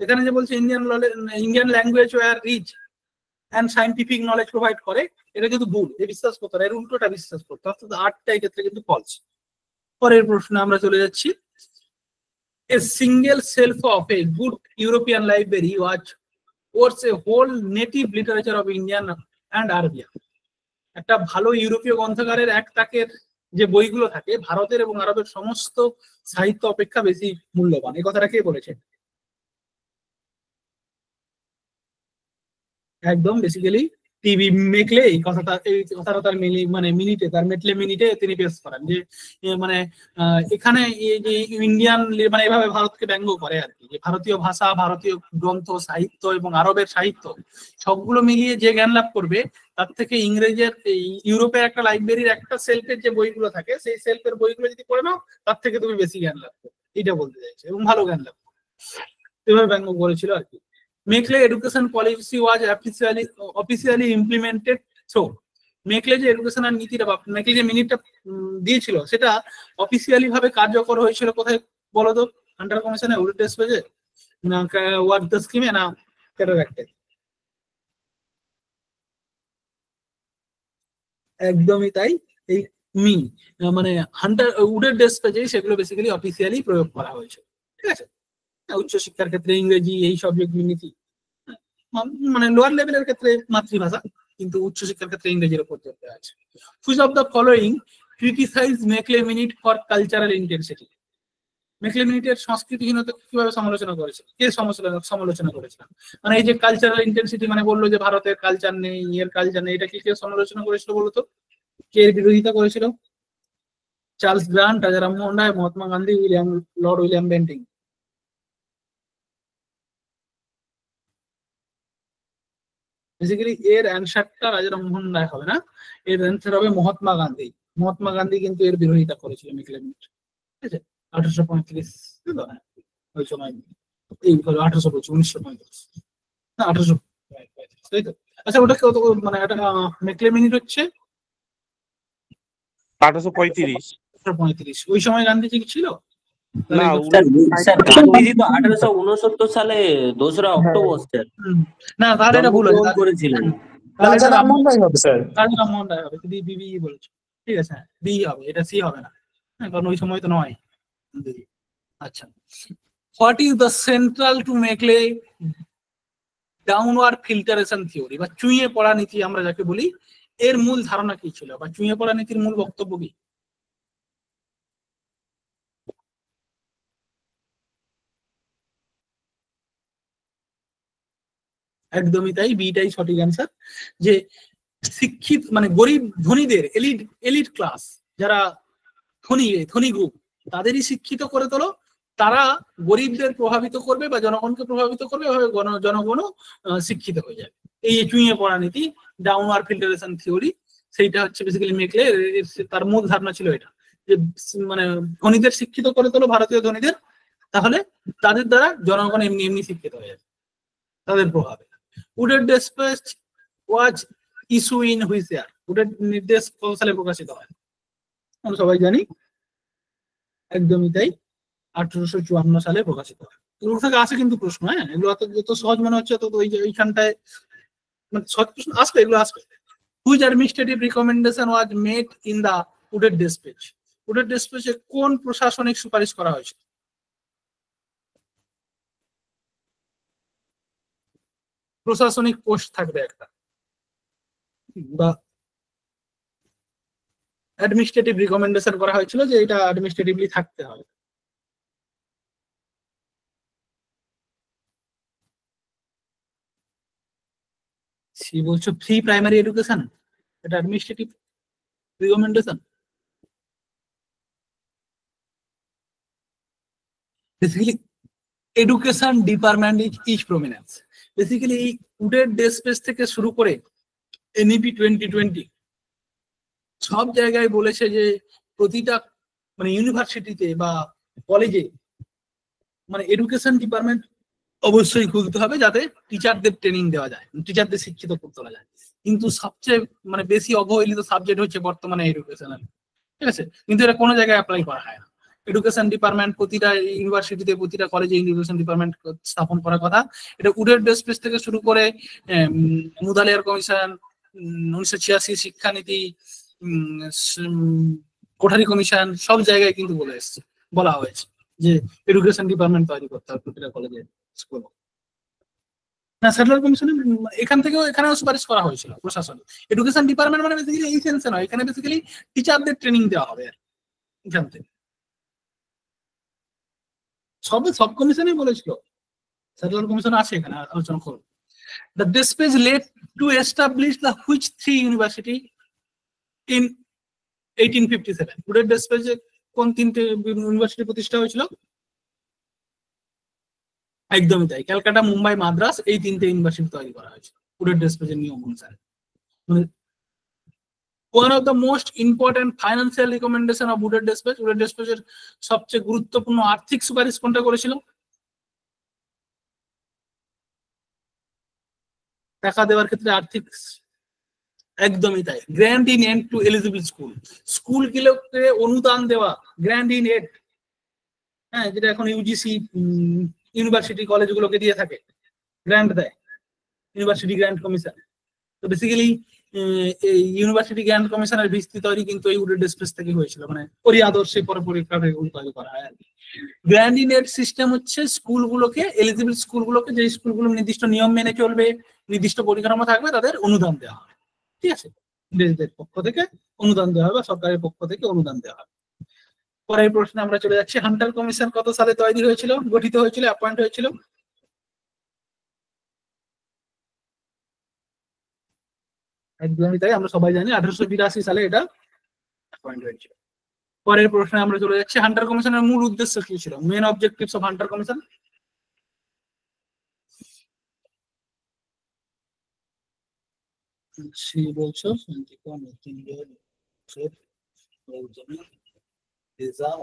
এখানে যে বলছে Indian language were rich and scientific knowledge provide করে, এটা কিন্তু ভুল, এ বিশ্বাস করতো না, এর উল্টোটা বিশ্বাস করতো, অর্থাৎ আর্টটা এই ক্ষেত্রে কিন্তু ফলস। পরের প্রশ্নে আমরা চলে যাচ্ছি। A single shelf of a good European library was a whole native literature of Indian and Arabian. একটা ভালো ইউরোপীয় গ্রন্থাগারের এক তাকের যে বইগুলো থাকে ভারতের এবং আরবের সমস্ত সাহিত্য অপেক্ষা বেশি মূল্যবান, এই কথাটা কে বলেছে? একদম বেসিক্যালি টিভি মেকলে এই কথাটা তার মানে মিনিটে, তার মেটলে মিনিটে তিনি পেশ করেন যে মানে এখানে এই যে ইন্ডিয়ান মানে এভাবে ভারতকে ব্যঙ্গ করে আর কি, যে ভারতীয় ভাষা, ভারতীয় গ্রন্থ সাহিত্য এবং আরবের সাহিত্য সবগুলো মিলিয়ে যে জ্ঞান লাভ করবে, তার থেকে ইংরেজের ইউরোপের একটা লাইব্রেরির একটা সেলফের যে বইগুলো থাকে সেই সেলফের বইগুলো যদি পড়ে নাও তার থেকে তুমি বেশি জ্ঞান লাভ করবে, এটা বলতে চাইছে, এবং ভালো জ্ঞান লাভ করবে, এভাবে ব্যঙ্গ করেছিল আর কি। মেকলে এডুকেশন পলিসি ওয়াজ অফিসিয়ালি ইমপ্লিমেন্টেড থ্রু। মেকলে যে এডুকেশনাল নীতিটা বা মেকলে যে মিনিটটা দিয়েছিল সেটা অফিসিয়ালি ভাবে কার্যকর হয়েছিল কোথায় বলো তো? হান্টার কমিশনে, উইল টেস্ট পেজে, না ওয়ার্ক দ্য স্কিমে, না ক্যাডার অ্যাক্টে? একদমই তাই, এই মানে হান্টার উডের ডেস্ক পেজে সেগুলো বেসিক্যালি অফিসিয়ালি প্রয়োগ করা হয়েছে। ঠিক আছে, উচ্চশিক্ষার ক্ষেত্রে ইংরেজি, এই সাবজেক্ট নীতি, মানে লোয়ার লেভেলের ক্ষেত্রে মাতৃভাষা, কিন্তু উচ্চশিক্ষার ক্ষেত্রে ইংরেজির উপর জোর দেওয়া আছে। Which of the following criticise Macaulay minute for cultural intensity? Macaulay মিনিটের সংস্কৃতিহীনতা কিভাবে সমালোচনা করেছে? কে সমালোচনা করেছিলেন? মানে এই যে কালচারাল ইন্টেন্সিটি মানে বললো যে ভারতের কালচার নেই, এর কালচার নেই, এটা কি কে সমালোচনা করেছিল বলতো? কে এর বিরোধিতা করেছিল? Charles Grant, Raja Rammohan Roy, Mahatma Gandhi, Lord William Bentinck. Basically এর অ্যান্সারটা রাজা রামমোহন রায় হবে না, এর অ্যান্সার হবে মহাত্মা গান্ধী। মহাত্মা গান্ধী কিন্তু এর বিরোধিতা করেছিল মেকলে মিনিট, ঠিক আছে, 1835 ওই সময়, এই 1835, না 1835, তাই তো? আচ্ছা ওটা কত, মানে এটা মেকলে মিনিট হচ্ছে 1835। 1835, ওই সময় গান্ধীজি কি ছিল? না, স্যার গান্ধীজি তো 1869 সালে 2রা অক্টোবর স্যার না তাহলে এটা ভুল জন্মগ্রহণ হয়েছে, করেছিলেন। রাজা রামমোহন রায় হবে স্যার। রাজা রামমোহন রায় হবে, বিবি বলেছে, ঠিক আছে, বি হবে, এটা সি হবে না, কারণ ওই সময় তো নয়। আচ্ছা, what is the central to Macaulay downward filtration theory বা চুইয়ে পড়া নীতি আমরা যাকে বলি, এর মূল ধারণা কি ছিল বা চুইয়ে পড়া নীতির মূল বক্তব্য কি? একদমই তাই, বিটাই সঠিক অ্যান্সার, যে শিক্ষিত মানে গরিব ধনীদের এলিট এলিট ক্লাস, যারা ধনী গ্রুপ, তাদেরই শিক্ষিত করে তোলো, তারা গরিবদের প্রভাবিত করবে বা জনগণকে প্রভাবিত করবে, এভাবে জনগণও শিক্ষিত হয়ে যাবে। এই চুইয়ে পড়া নীতি, ডাউনওয়ার্ড ফিল্টারেশন থিওরি, সেইটা হচ্ছে বেসিক্যালি মেকলে, তার মূল ধারণা ছিল এটা, যে মানে ধনীদের শিক্ষিত করে তোলো, ভারতীয় ধনীদের, তাহলে তাদের দ্বারা জনগণ এমনি এমনি শিক্ষিত হয়ে যাবে তাদের প্রভাবে। উডের ডিসপেচ ওয়াজ ইস্যু ইন হুইচ ইয়ার? উডের নির্দেশ কত সালে প্রকাশিত হয়? আমরা সবাই জানি, একদমই তাই, 1854 সালে প্রকাশিত হয়। এগুলো থেকে আসে কিন্তু প্রশ্ন, হ্যাঁ, এগুলো যত সহজ মনে হচ্ছে তত ওইখানটায় মানে সহজ প্রশ্ন আসবে, এগুলো আসবে। Which administrative recommendation was made in the উডের ডিসপেচ? উডের ডিসপেচে কোন প্রশাসনিক সুপারিশ করা হয়েছে? প্রশাসনিক পোস্ট থাকবে একটা, বা অ্যাডমিনিস্ট্রেটিভ রিকমেন্ডেশন করা হয়েছিল যে এটা অ্যাডমিনিস্ট্রেটিভলি থাকতে হবে। সে বলছো ফ্রি প্রাইমারি এডুকেশন, এটা administrative recommendation. Basically education department is prominence. Basically এই উডের ডেস্পেস থেকে শুরু করে এনইপি 2020 সব জায়গায় বলেছে যে প্রতিটা মানে ইউনিভার্সিটিতে বা কলেজে মানে এডুকেশন ডিপার্টমেন্ট অবশ্যই খুলতে হবে, যাতে টিচারদের ট্রেনিং দেওয়া যায়, টিচারদের শিক্ষিত করতে তোলা যায়। কিন্তু সবচেয়ে মানে বেশি অবহেলিত সাবজেক্ট হচ্ছে বর্তমানে এডুকেশনাল, ঠিক আছে, কিন্তু এটা কোনো জায়গায় অ্যাপ্লাই করা হয় না। এডুকেশন ডিপার্টমেন্ট প্রতিটা ইউনিভার্সিটিতে, প্রতিটা কলেজে এডুকেশন ডিপার্টমেন্ট স্থাপন করার কথা। এটা উডের ডেস্পেস থেকে শুরু করে মুদালিয়ার কমিশন, 1986 শিক্ষানীতি, কোঠারি কমিশন, সব জায়গায় কিন্তু বলা হয়েছে যে এডুকেশন ডিপার্টমেন্ট তৈরি করতে হবে প্রতিটা কলেজে, স্কুল। না, সেন্ট্রাল কমিশনে এখান থেকেও এখানেও সুপারিশ করা হয়েছিল প্রশাসন। এডুকেশন ডিপার্টমেন্ট মানে বেসিক্যালি এই সেন্সে নয়, এখানে বেসিক্যালি টিচারদের ট্রেনিং দেওয়া হবে আর এখান থেকে। সব কমিশনই বলেছিল, সেন্ট্রাল কমিশন আছে এখানে আলোচনা করব। The dispatch led to establish the which 3 university in 1857? উডের dispatch কোন 3টে ইউনিভার্সিটি প্রতিষ্ঠা হয়েছিল? একদমই তাই, ক্যালকাটা, মুম্বাই, মাদ্রাস, এই 3টে ইউনিভার্সিটি তৈরি করা হয়েছে উডের ডিসপেচের নিয়ম অনুসারে। One of the most important financial recommendation of উডের ডিসপেচ, উডের ডিসপেচের সবচেয়ে গুরুত্বপূর্ণ আর্থিক সুপারিশ কোনটা করেছিল? টাকা দেওয়ার ক্ষেত্রে আর্থিক, একদমই তাই, grant in aid to eligible school, স্কুলগুলোকে অনুদান দেওয়া, গ্র্যান্ট ইন এড, হ্যাঁ, যেটা এখন ইউজিসি ইউনিভার্সিটি কলেজগুলোকে দিয়ে থাকে, গ্র্যান্ট দেয় ইউনিভার্সিটি গ্র্যান্ট কমিশন। তো বেসিক্যালি এই ইউনিভার্সিটি গ্র্যান্ট কমিশনের ভিত্তি তৈরি কিন্তু এই উডের ডিসপেচ থেকে হয়েছিল, মানে ওরই আদর্শে পরীক্ষাটা তৈরি করা হয় আর কি। গ্র্যান্ট ইন এড সিস্টেম হচ্ছে স্কুলগুলোকে, এলিজিবল স্কুলগুলোকে, যে স্কুলগুলো নির্দিষ্ট নিয়ম মেনে চলবে, নির্দিষ্ট পরিকাঠামো থাকবে, তাদের অনুদান দেওয়া হবে, ঠিক আছে, দেশদের পক্ষ থেকে অনুদান দেওয়া হবে, সরকারের পক্ষ থেকে অনুদান দেওয়া হবে। পরের প্রশ্নে আমরা চলে যাচ্ছি, হান্টার কমিশন কত সালে তৈরি হয়েছিল, গঠিত হয়েছিল, অ্যাপয়েন্ট হয়েছিল? একদমই তাই, আমরা সবাই জানি 1882 সালে এটা অ্যাপয়েন্ট হয়েছিল। পরের প্রশ্নে আমরা চলে যাচ্ছি, হান্টার কমিশনের মূল উদ্দেশ্য কি ছিল? Main objectives of Hunter commission. Shri বলছো শান্তিকর নতুন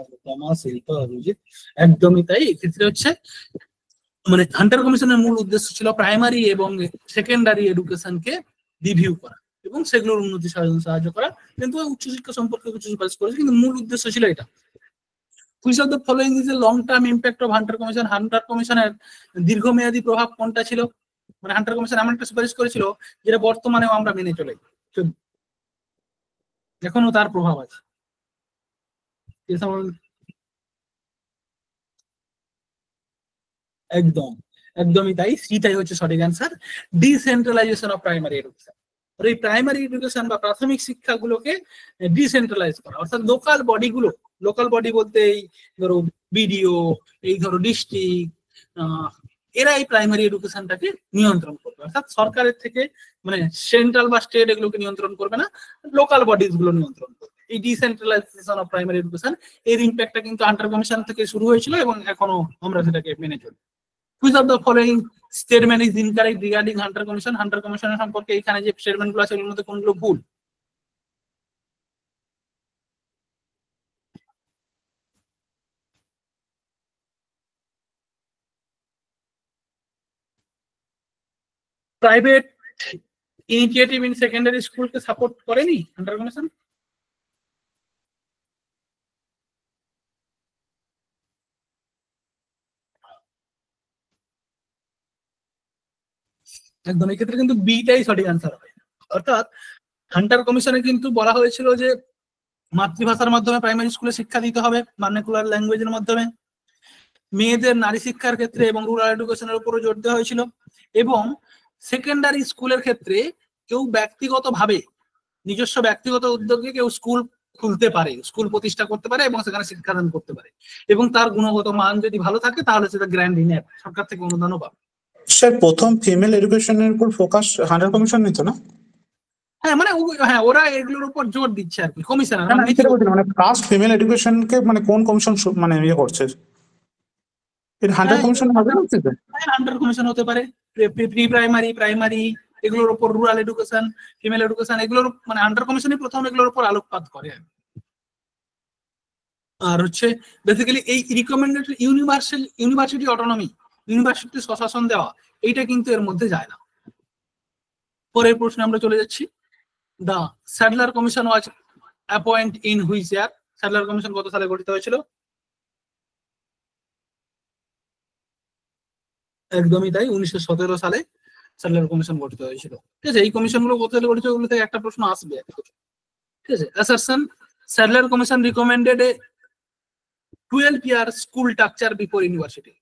অনুপমা শিল্পা অভিজিৎ, একদমই তাই। এক্ষেত্রে হচ্ছে মানে হান্টার কমিশনের মূল উদ্দেশ্য ছিল প্রাইমারি এবং সেকেন্ডারি এডুকেশনকে রিভিউ করা এবং সেগুলোর উন্নতি সাধনে সাহায্য করা, কিন্তু উচ্চশিক্ষা সম্পর্কে কিছু সুপারিশ করেছে, কিন্তু মূল উদ্দেশ্য ছিল এটা। Which of the following is a long term impact of Hunter commission? Hunter কমিশনের দীর্ঘমেয়াদী প্রভাব কোনটা ছিল? মানে হান্টার কমিশন এমন একটা সুপারিশ করেছিল যেটা বর্তমানেও আমরা মেনে চলে, এখনো তার প্রভাব আছে। একদম, একদমই তাই, সেটাই হচ্ছে সঠিক answer, decentralisation of primary education. এই প্রাইমারি এডুকেশন বা প্রাথমিক শিক্ষাগুলোকে ডিসেন্ট্রালাইজ করা, অর্থাৎ লোকাল বডিগুলো, লোকাল বডি বলতে এই ধরো বিডিও, এই ধরো ডিস্ট্রিক্ট, এরা এই প্রাইমারি এডুকেশনটাকে নিয়ন্ত্রণ করবে, অর্থাৎ সরকারের থেকে মানে সেন্ট্রাল বা স্টেট এগুলোকে নিয়ন্ত্রণ করবে না, লোকাল বডিজ গুলো নিয়ন্ত্রণ করবে। এই ডিসেন্ট্রালাইজেশন অফ প্রাইমারি এডুকেশন এর ইম্প্যাক্টটা কিন্তু হান্টার কমিশন থেকে শুরু হয়েছিল এবং এখনো আমরা সেটাকে মেনে চলি। Which of the following statement is incorrect regarding Hunter Commission? Hunter Commission সম্পর্কে এখানে যে স্টেটমেন্ট গুলো আছে এর মধ্যে কোনগুলো ভুল? প্রাইভেট ইনিশিয়েটিভ ইন সেকেন্ডারি স্কুলকে সাপোর্ট করেনি হান্টার কমিশন? একদম, এক্ষেত্রে কিন্তু বিটাই সঠিক আনসার হবে। অর্থাৎ হান্টার কমিশনে কিন্তু বলা হয়েছিল যে মাতৃভাষার মাধ্যমে প্রাইমারি স্কুলে শিক্ষা দিতে হবে, ভার্নাকুলার ল্যাঙ্গুয়েজের মাধ্যমে, মেয়েদের নারী শিক্ষার ক্ষেত্রে এবং রুরাল এডুকেশনের উপরও জোর দেওয়া হয়েছিল, এবং সেকেন্ডারি স্কুলের ক্ষেত্রে কেউ ব্যক্তিগতভাবে নিজস্ব ব্যক্তিগত উদ্যোগে কেউ স্কুল খুলতে পারে, স্কুল প্রতিষ্ঠা করতে পারে এবং সেখানে শিক্ষাদান করতে পারে, এবং তার গুণগত মান যদি ভালো থাকে তাহলে সেটা গ্র্যান্ড ইনএপ সরকার থেকে অনুদানও পাবে। স্যার প্রথম ফিমেল এডুকেশনের উপর ফোকাস হান্টার কমিশন নিত না? হ্যাঁ মানে হ্যাঁ, ওরা এগুলোর উপর জোর দিচ্ছে আর কি, কমিশনার মানে কাস্ট ফিমেল এডুকেশনকে মানে কোন কমিশন মানে ইয়ে করছে? এটা হান্টার কমিশন হবে না? হান্টার কমিশন হতে পারে, প্রি প্রাইমারি, প্রাইমারি, এগুলোর উপর রুরাল এডুকেশন, ফিমেল এডুকেশন, এগুলোর মানে হান্টার কমিশনই প্রথম এগুলোর উপর আলোকপাত করে। আর হচ্ছে বেসিক্যালি এই রিকমেন্ডেড ইউনিভার্সিটি অটোনমি, ইউনিভার্সিটি স্বশাসন দেওয়া, এইটা কিন্তু এর মধ্যে যায় না। পরের প্রশ্নে আমরা চলে যাচ্ছি। The Sadler commission was appoint in which year? Sadler commission কত সালে গঠিত হয়েছিল? একদমই তাই, 1917 সালে স্যাডলার কমিশন গঠিত হয়েছিল। ঠিক আছে, এই কমিশনগুলো কত সালে গঠিত ওগুলো থেকে একটা প্রশ্ন আসবে। ঠিক আছে, অ্যাসারশন স্যাডলার কমিশন রিকমেন্ডেড এ 12-year school structure before university.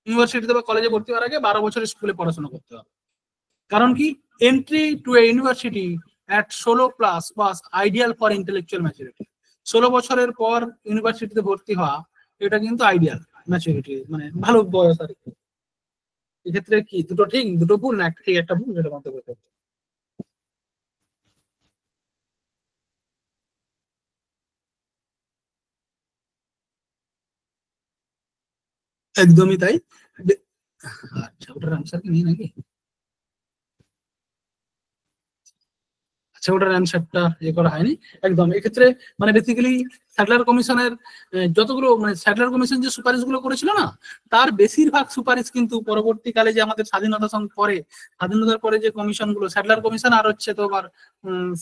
ইউনিভার্সিটিতে বা কলেজে ভর্তি হওয়ার আগে 12 বছরের স্কুলে পড়াশোনা করতে হবে। কারণ কি? Entry two a university at 16+ was ideal for intellectual maturity. 16 বছরের পর ইউনিভার্সিটিতে ভর্তি হওয়া এটা কিন্তু আইডিয়াল ম্যাচুরিটি, মানে ভালো বয়স আর কি। এক্ষেত্রে কি দুটো ঠিক দুটো ভুল, না একটা ঠিক একটা ভুল, যেটা মন্তব্য করতে? একদমই তাই। আচ্ছা, ওটার আনসার কি নেই নাকি? আচ্ছা, ওটার অ্যান্সারটা করা হয়নি একদম। এক্ষেত্রে মানে বেসিক্যালি স্যাডলার কমিশনের যতগুলো মানে স্যাডলার কমিশন যে সুপারিশগুলো করেছিল না, তার বেশিরভাগ সুপারিশ কিন্তু পরবর্তীকালে যে আমাদের স্বাধীনতার পরে যে কমিশনগুলো, স্যাডলার কমিশন আর হচ্ছে তোমার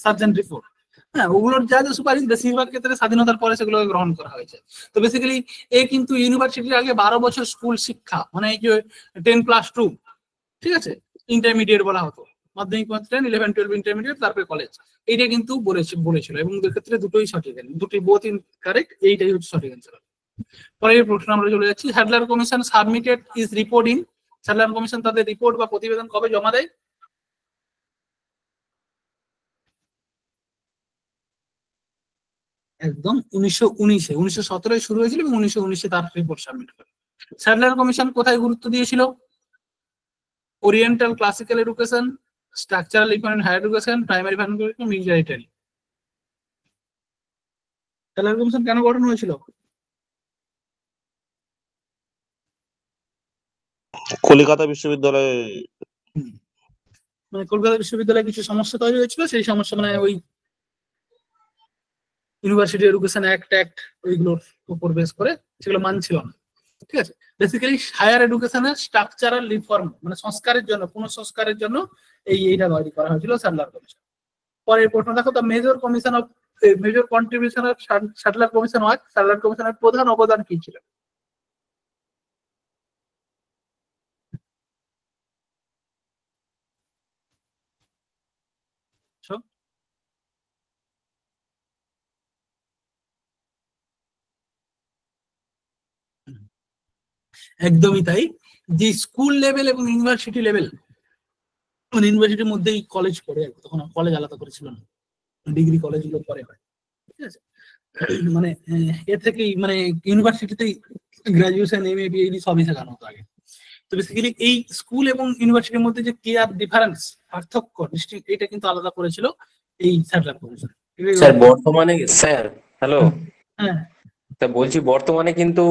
সার্জেন্ট রিপোর্ট, হ্যাঁ, ওগুলোর যা যা সুপারিশ বেশিরভাগ ক্ষেত্রে স্বাধীনতার পরে সেগুলোকে গ্রহণ করা হয়েছে। তো বেসিক্যালি কিন্তু ইউনিভার্সিটির আগে 12 বছর স্কুল শিক্ষা, মানে এই যে 10+2, ঠিক আছে, ইন্টারমিডিয়েট বলা হতো, মাধ্যমিক 10, 11, 12 ইন্টারমিডিয়েট, তারপরে কলেজ, এইটা কিন্তু বলেছিল, এবং ক্ষেত্রে দুটোই সঠিক, দুটি বোথ ইনকারেক্ট, এইটাই হচ্ছে সঠিক অ্যান্সার। পরের প্রশ্ন আমরা চলে যাচ্ছি। Sadler commission submitted is report in? Sadler commission তাদের রিপোর্ট বা প্রতিবেদন কবে জমা দেয়? একদম 1919-এ, 1917 শুরু হয়েছিল এবং 1919-এ তার রিপোর্ট সাবমিট করে। স্যাডলার কমিশন কোথায় গুরুত্ব দিয়েছিল? Oriental classical education, structural equipment higher education, primary foundation, military. Sadler commission কেন গঠন হয়েছিল? কলকাতা বিশ্ববিদ্যালয়ে মানে কলকাতা বিশ্ববিদ্যালয়ে কিছু সমস্যা তৈরি হয়েছিল, সেই সমস্যা মানে ওই ইউনিভার্সিটি এডুকেশন অ্যাক্ট ওইগুলোর উপর বেস করে সেগুলো মানছিল না। ঠিক আছে, বেসিক্যালি হায়ার এডুকেশনের স্ট্রাকচারাল রিফর্ম মানে সংস্কারের জন্য, পুনঃসংস্কারের জন্য এইটা তৈরি করা হয়েছিল স্যাডলার কমিশন। পরের প্রশ্ন দেখো, the major contribution of Sadler commission was, Sadler কমিশনের প্রধান অবদান কি ছিল? একদমই তাই, যে স্কুল লেভেল এবং ইউনিভার্সিটি লেভেল, মানে ইউনিভার্সিটির মধ্যেই কলেজ পড়ে, তখন কলেজ আলাদা করেছিল না, ডিগ্রি কলেজগুলো পরে হয়। ঠিক আছে, মানে এর থেকেই মানে ইউনিভার্সিটিতেই গ্রাজুয়েশন, এমএ, পিএইচডি সবই শেখানো হতো আগে। তো বেসিক্যালি এই স্কুল এবং ইউনিভার্সিটির মধ্যে যে ক্লিয়ার ডিফারেন্স, পার্থক্য, এটা কিন্তু আলাদা করেছিল এই স্যাডলার কমিশন। স্যার বর্তমানে, স্যার হ্যালো, হ্যাঁ তা বলছি বর্তমানে কিন্তু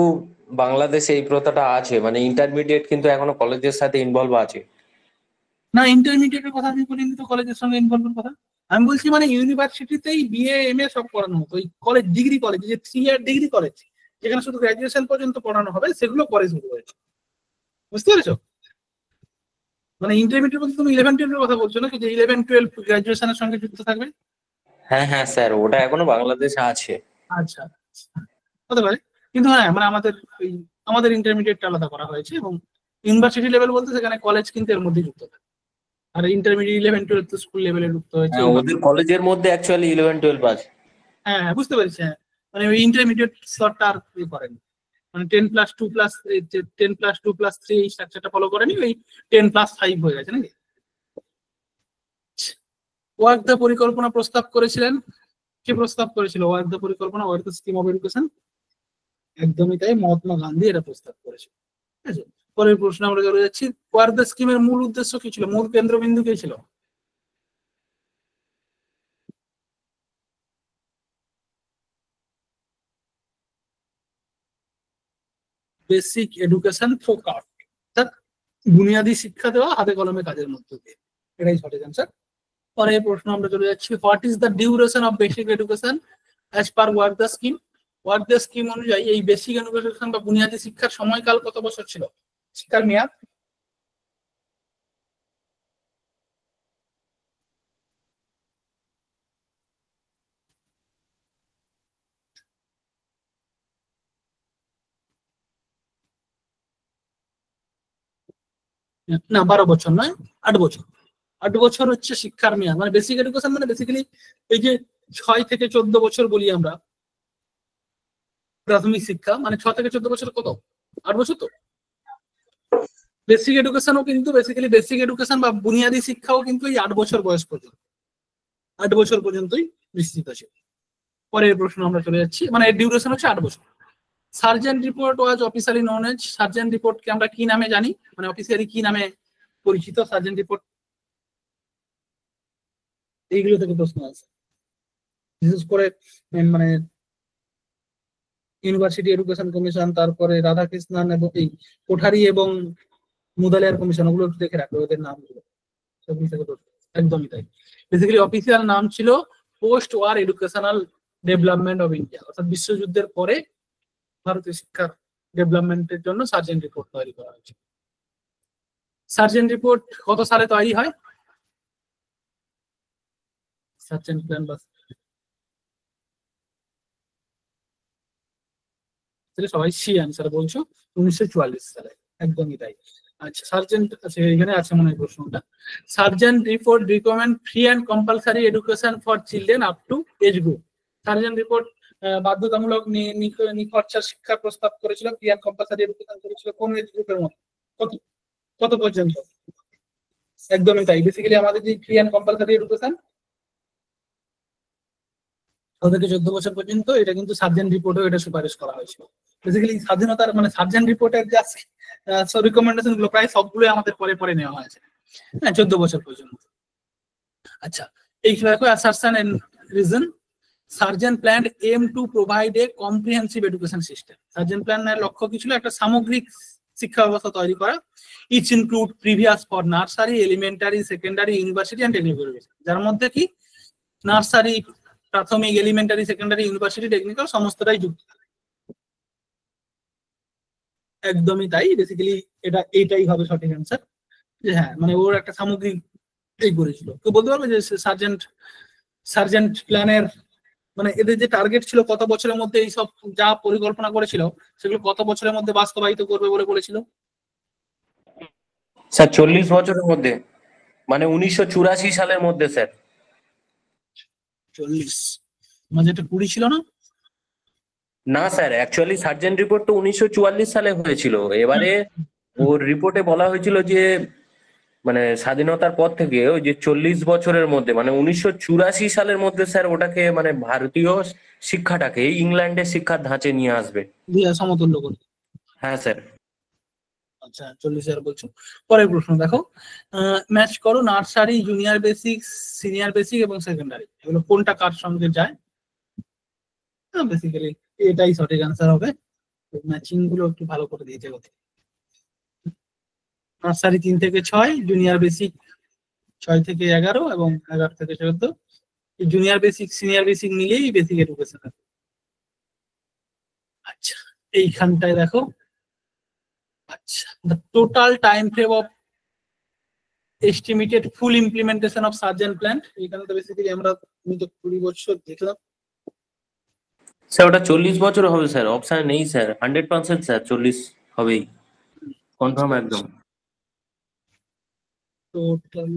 বাংলাদেশে এই প্রথাটা আছে, মানে ইন্টারমিডিয়েট কিন্তু এখনো কলেজের সাথে ইনভলভ আছে। না, ইন্টারমিডিয়েটের কথা আমি বলিনি তো, কলেজের সঙ্গে ইনভলভের কথা আমি বলছি। মানে ইউনিভার্সিটিতেই বিএ এমএ সব পড়ানো হতো, ওই কলেজ ডিগ্রি কলেজ, যে 3 ইয়ার ডিগ্রি কলেজ যেখানে শুধু গ্রাজুয়েশন পর্যন্ত পড়ানো হবে, সেগুলো পরে শুরু হয়েছে। বুঝতে পেরেছো? মানে ইন্টারমিডিয়েট বলতে তুমি 11-12 এর কথা বলছো না, যে 11-12 গ্রাজুয়েশনের সঙ্গে যুক্ত থাকবে? হ্যাঁ হ্যাঁ স্যার, ওটা এখনো বাংলাদেশে আছে। আচ্ছা, হতে পারে, কিন্তু হ্যাঁ মানে আমাদের ইন্টারমিডিয়েটটা আলাদা করা হয়েছে, এবং ইউনিভার্সিটি লেভেল বলতে সেখানে কলেজ কিন্তু এর মধ্যে যুক্ত থাকে, আর ইন্টারমিডিয়েট 11-12 তো স্কুল লেভেলে যুক্ত হয়েছে। হ্যাঁ, ওদের কলেজের মধ্যে অ্যাকচুয়ালি 11-12 আছে। হ্যাঁ বুঝতে পেরেছি, হ্যাঁ মানে ওই ইন্টারমিডিয়েট স্তরটা আর করেনি, মানে 10+2+3 এই স্ট্রাকচারটা ফলো করেনি, ওই 10+5 হয়ে গেছে নাকি। ওয়ার্কদা পরিকল্পনা প্রস্তাব করেছিলেন, কে প্রস্তাব করেছিল ওয়ার্কদা পরিকল্পনা, ওয়ার্কদা স্কিম অফ এডুকেশন? একদমই তাই, মহাত্মা গান্ধী এটা প্রস্তাব করেছিল। ঠিক আছে, পরের প্রশ্ন আমরা চলে যাচ্ছি, ওয়ার্কদা স্কিমের মূল উদ্দেশ্য কি ছিল, মূল কেন্দ্রবিন্দু কি ছিল? বেসিক এডুকেশন থ্রু ক্রাফট, অর্থাৎ বুনিয়াদী শিক্ষা দেওয়া হাতে কলমে কাজের মধ্য দিয়ে, এটাই সঠিক অ্যান্সার। পরের প্রশ্ন আমরা চলে যাচ্ছি, what is the duration of basic education as per Wardha scheme? Wardha scheme অনুযায়ী এই বেসিক এডুকেশন বা বুনিয়াদী শিক্ষার সময়কাল কত বছর ছিল, শিক্ষার মেয়াদ? না, 12 বছর নয়, 8 বছর। 8 বছর হচ্ছে শিক্ষার মেয়াদ, মানে বেসিক এডুকেশন মানে বেসিক্যালি এই যে 6 থেকে 14 বছর বলি আমরা প্রাথমিক শিক্ষা, মানে 6 থেকে 14 বছর কত, 8 বছর। তো বেসিক এডুকেশনও কিন্তু বেসিক্যালি বেসিক এডুকেশন বা বুনিয়াদী শিক্ষাও কিন্তু এই 8 বছর বয়স পর্যন্ত, 8 বছর পর্যন্তই বিস্তৃত ছিল। পরের প্রশ্ন আমরা চলে যাচ্ছি, মানে এর ডিউরেশন হচ্ছে 8 বছর। সার্জেন্ট রিপোর্ট ওয়াজ অফিসিয়ালি নন এজ, সার্জেন্ট রিপোর্টকে আমরা কি নামে জানি, মানে অফিসিয়ালি কি নামে পরিচিত সার্জেন্ট রিপোর্ট? এইগুলো থেকে প্রশ্ন আছে, বিশেষ করে মানে ইউনিভার্সিটি এডুকেশন কমিশন, তারপরে রাধাকৃষ্ণন এবং এই কোঠারি এবং মুদালিয়ার কমিশন, ওগুলো দেখে রাখবে ওদের নামগুলো। একদমই তাই, বেসিক্যালি অফিসিয়াল নাম ছিল post war educational development of India, অর্থাৎ বিশ্বযুদ্ধের পরে ভারতীয় শিক্ষার ডেভেলপমেন্টের জন্য সার্জেন্ট রিপোর্ট তৈরি করা হয়েছে। সার্জেন্ট রিপোর্ট কত সালে তৈরি হয়? সার্জেন্ট প্ল্যান বা সবাই সি আনসার বলছো, 1944 সালে, একদমই তাই। আচ্ছা, সার্জেন্ট, আচ্ছা এখানে আছে মনে হয় প্রশ্নটা, Sargent report recommend free and compulsory education for children up to age group. Sargent report বাধ্যতামূলক নিখরচার শিক্ষার প্রস্তাব করেছিল, ফ্রি অ্যান্ড কম্পালসারি এডুকেশন করেছিল কোন এজ গ্রুপের মধ্যে, কত পর্যন্ত? একদমই তাই, বেসিক্যালি আমাদের যে ফ্রি অ্যান্ড কম্পালসারি এডুকেশন 6 থেকে 14 বছর পর্যন্ত, এটা কিন্তু সার্জেন্ট রিপোর্টেও এটা সুপারিশ করা হয়েছিল। বেসিক্যালি স্বাধীনতার মানে সার্জেন্ট রিপোর্টের যে রিকমেন্ডেশন গুলো প্রায় সবগুলো আমাদের পরে পরে নেওয়া হয়েছে, হ্যাঁ 14 বছর পর্যন্ত। আচ্ছা, এই দেখো assertion and reason, Sargent plan aim to provide a comprehensive education system. Sargent প্ল্যানের লক্ষ্য কি ছিল? একটা সামগ্রিক শিক্ষা ব্যবস্থা তৈরি করা। Each include previous for nursery, elementary, secondary, university and technical education, যার মধ্যে কি নার্সারি, প্রাথমিক, এলিমেন্টারি, সেকেন্ডারি, ইউনিভার্সিটি, টেকনিক্যাল সমস্তটাই যুক্ত। একদমই তাই, বেসিক্যালি এইটাই হবে সঠিক অ্যান্সার, যে হ্যাঁ মানে ওর একটা সামগ্রিক এই করেছিল। তো বলতে পারবে যে সার্জেন্ট প্ল্যানের মানে এদের যে টার্গেট ছিল কত বছরের মধ্যে এই সব যা পরিকল্পনা করেছিল সেগুলো কত বছরের মধ্যে বাস্তবায়িত করবে বলে বলেছিল? স্যার 40 বছরের মধ্যে, মানে 1984 সালের মধ্যে স্যার। 40, মানে যেটা 20 ছিল না? না স্যার, অ্যাকচুয়ালি সার্জেন্ট রিপোর্ট তো 1944 সালে হয়েছিল। এবারে ওর রিপোর্টে বলা হয়েছিল যে মানে স্বাধীনতার পর থেকে ওই যে 40 বছরের মধ্যে মানে 1984 সালের মধ্যে স্যার ওটাকে মানে ভারতীয় শিক্ষাটাকে ইংল্যান্ডের শিক্ষার ধাঁচে নিয়ে আসবে। দিয়ে সমতুল্য করে। হ্যাঁ স্যার। আচ্ছা 40 বলছো। পরের প্রশ্ন দেখো, ম্যাচ করো nursery, junior basic, senior basic এবং সেকেন্ডারি, এগুলো কোনটা কার সঙ্গে যায়? বেসিক্যালি এটাই সঠিক অ্যান্সার হবে। ম্যাচিং গুলো একটু ভালো করে দিয়েছে ওতে। নার্সারি 3 থেকে 6, জুনিয়র বেসিক 6 থেকে 11 এবং 11 থেকে 14। জুনিয়র বেসিক সিনিয়র বেসিক মিলিয়েই বেসিক এডুকেশন। আচ্ছা এইখানটায় দেখো, আচ্ছা the total time frame of estimated full implementation of Sargent plan, এখানে তো বেসিক্যালি আমরা 20 বছর দেখলাম। স্যার ওটা 40 বছর হবে স্যার, অপশন নেই স্যার, 100% স্যার 40 হবেই, কনফার্ম একদম। টোটাল